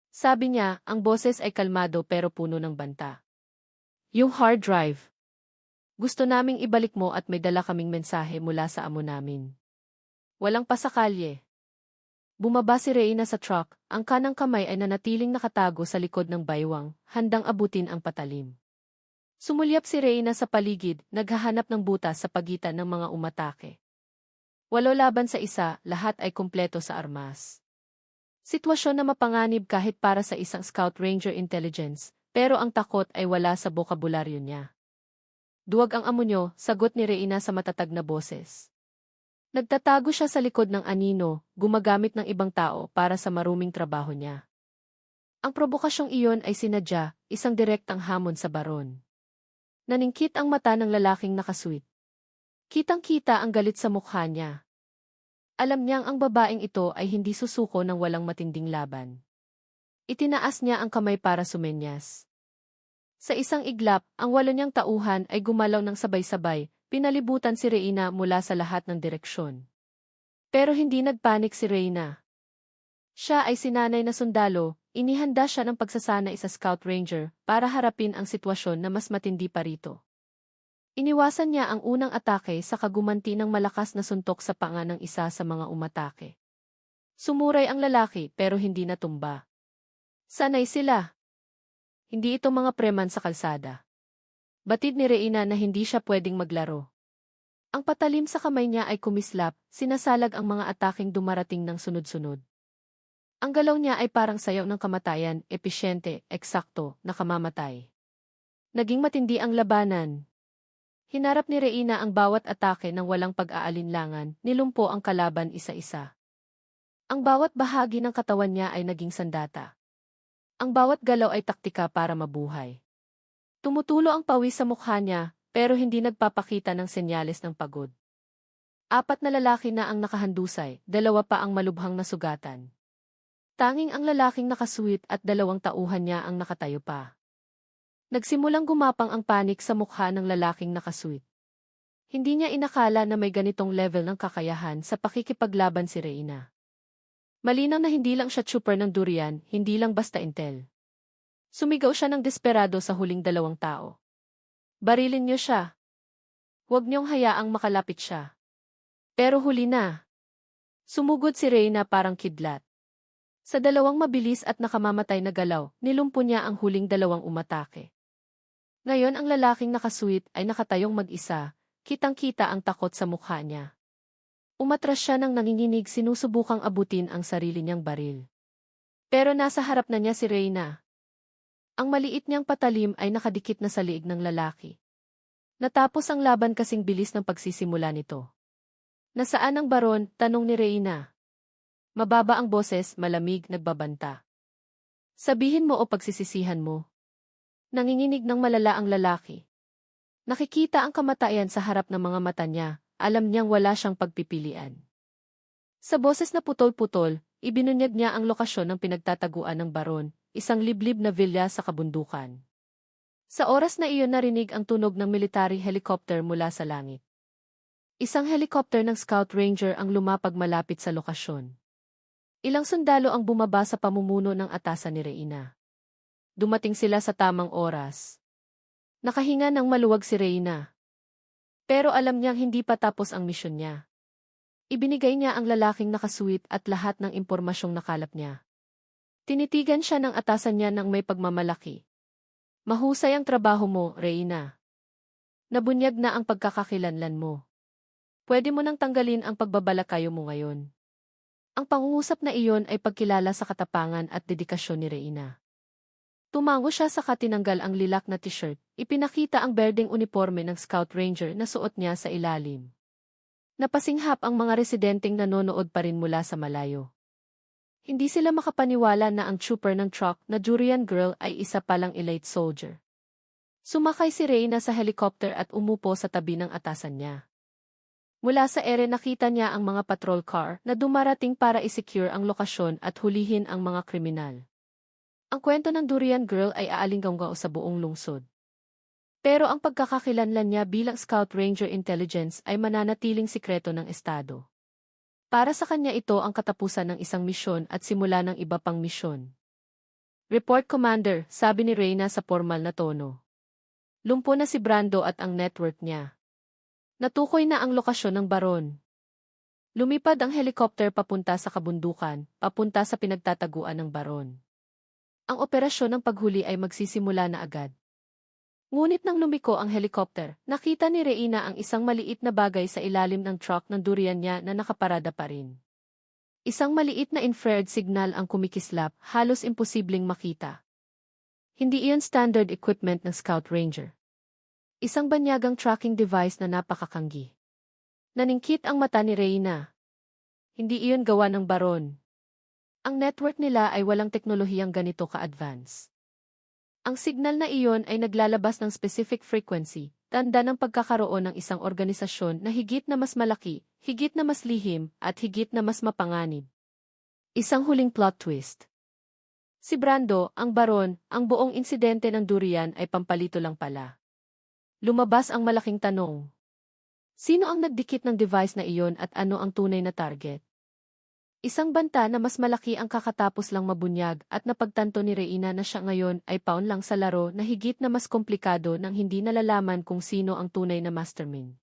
Sabi niya, ang boses ay kalmado pero puno ng banta. Yung hard drive. Gusto naming ibalik mo at may dala kaming mensahe mula sa amo namin. Walang pasakalye. Bumaba si Reina sa truck, ang kanang kamay ay nanatiling nakatago sa likod ng baywang, handang abutin ang patalim. Sumulyap si Reina sa paligid, naghahanap ng butas sa pagitan ng mga umatake. 8 laban sa isa, lahat ay kumpleto sa armas. Sitwasyon na mapanganib kahit para sa isang Scout Ranger Intelligence, pero ang takot ay wala sa bokabularyo niya. Duwag ang amo nyo, sagot ni Reina sa matatag na boses. Nagtatago siya sa likod ng anino, gumagamit ng ibang tao para sa maruming trabaho niya. Ang probokasyong iyon ay sinadya, isang direktang hamon sa baron. Naningkit ang mata ng lalaking nakasweet. Kitang-kita ang galit sa mukha niya. Alam niyang ang babaeng ito ay hindi susuko ng walang matinding laban. Itinaas niya ang kamay para sumenyas. Sa isang iglap, ang 8 niyang tauhan ay gumalaw ng sabay-sabay, pinalibutan si Reina mula sa lahat ng direksyon. Pero hindi nagpanik si Reina. Siya ay sinanay na sundalo, inihanda siya ng pagsasanay sa Scout Ranger para harapin ang sitwasyon na mas matindi pa rito. Iniwasan niya ang unang atake sa kagumanti ng malakas na suntok sa panga ng isa sa mga umatake. Sumuray ang lalaki pero hindi natumba. Sanay sila. Hindi ito mga preman sa kalsada. Batid ni Reina na hindi siya pwedeng maglaro. Ang patalim sa kamay niya ay kumislap, sinasalag ang mga ataking dumarating ng sunod-sunod. Ang galaw niya ay parang sayaw ng kamatayan, episyente, eksakto, nakamamatay. Naging matindi ang labanan. Hinarap ni Reina ang bawat atake ng walang pag-aalinlangan, nilumpo ang kalaban isa-isa. Ang bawat bahagi ng katawan niya ay naging sandata. Ang bawat galaw ay taktika para mabuhay. Tumutulo ang pawis sa mukha niya, pero hindi nagpapakita ng senyales ng pagod. 4 na lalaki na ang nakahandusay, 2 pa ang malubhang nasugatan. Tanging ang lalaking nakasuwit at 2 tauhan niya ang nakatayo pa. Nagsimulang gumapang ang panik sa mukha ng lalaking nakasuit. Hindi niya inakala na may ganitong level ng kakayahan sa pakikipaglaban si Reina. Malinaw na hindi lang siya trooper ng durian, hindi lang basta intel. Sumigaw siya ng desperado sa huling 2 tao. Barilin niyo siya. Huwag niyong hayaang makalapit siya. Pero huli na. Sumugod si Reyna parang kidlat. Sa 2 mabilis at nakamamatay na galaw, nilumpo niya ang huling 2 umatake. Ngayon ang lalaking nakasuit ay nakatayong mag-isa, kitang-kita ang takot sa mukha niya. Umatras siya nang nanginginig sinusubukang abutin ang sarili niyang baril. Pero nasa harap na niya si Reyna. Ang maliit niyang patalim ay nakadikit na sa liig ng lalaki. Natapos ang laban kasing bilis ng pagsisimula nito. Nasaan ang baron? Tanong ni Reyna. Mababa ang boses, malamig, nagbabanta. Sabihin mo o pagsisisihan mo. Nanginginig ng malala ang lalaki. Nakikita ang kamatayan sa harap ng mga mata niya, alam niyang wala siyang pagpipilian. Sa boses na putol-putol, ibinunyag niya ang lokasyon ng pinagtataguan ng baron, isang liblib na villa sa kabundukan. Sa oras na iyon narinig ang tunog ng military helicopter mula sa langit. Isang helicopter ng Scout Ranger ang lumapag malapit sa lokasyon. Ilang sundalo ang bumaba sa pamumuno ng atasan ni Reyna. Dumating sila sa tamang oras. Nakahinga ng maluwag si Reyna. Pero alam niyang hindi pa tapos ang misyon niya. Ibinigay niya ang lalaking nakasuit at lahat ng impormasyong nakalap niya. Tinitigan siya ng atasan niya ng may pagmamalaki. Mahusay ang trabaho mo, Reyna. Nabunyag na ang pagkakakilanlan mo. Pwede mo nang tanggalin ang pagbabalakayo mo ngayon. Ang pangungusap na iyon ay pagkilala sa katapangan at dedikasyon ni Reyna. Tumango siya sa katinanggal ang lilak na t-shirt, ipinakita ang berdeng uniforme ng Scout Ranger na suot niya sa ilalim. Napasinghap ang mga residenteng nanonood pa rin mula sa malayo. Hindi sila makapaniwala na ang trooper ng truck na Durian Girl ay isa palang elite soldier. Sumakay si Reyna sa helicopter at umupo sa tabi ng atasan niya. Mula sa ere nakita niya ang mga patrol car na dumarating para i-secure ang lokasyon at hulihin ang mga kriminal. Ang kwento ng Durian Girl ay aalinggaw sa buong lungsod. Pero ang pagkakakilanlan niya bilang Scout Ranger Intelligence ay mananatiling sikreto ng Estado. Para sa kanya ito ang katapusan ng isang misyon at simula ng iba pang misyon. Report Commander, sabi ni Reyna sa formal na tono. Lumpo na si Brando at ang network niya. Natukoy na ang lokasyon ng baron. Lumipad ang helicopter papunta sa kabundukan, papunta sa pinagtataguan ng baron. Ang operasyon ng paghuli ay magsisimula na agad. Ngunit nang lumiko ang helicopter, nakita ni Reyna ang isang maliit na bagay sa ilalim ng truck ng durian niya na nakaparada pa rin. Isang maliit na infrared signal ang kumikislap, halos imposibleng makita. Hindi iyon standard equipment ng Scout Ranger. Isang banyagang tracking device na napakakanggi. Naningkit ang mata ni Reyna. Hindi iyon gawa ng baron. Ang network nila ay walang teknolohiyang ganito ka-advance. Ang signal na iyon ay naglalabas ng specific frequency, tanda ng pagkakaroon ng isang organisasyon na higit na mas malaki, higit na mas lihim, at higit na mas mapanganib. Isang huling plot twist. Si Brando, ang baron, ang buong insidente ng durian ay pampalito lang pala. Lumabas ang malaking tanong. Sino ang nagdikit ng device na iyon at ano ang tunay na target? Isang banta na mas malaki ang kakatapos lang mabunyag at napagtanto ni Reyna na siya ngayon ay paon lang sa laro na higit na mas komplikado nang hindi nalalaman kung sino ang tunay na mastermind.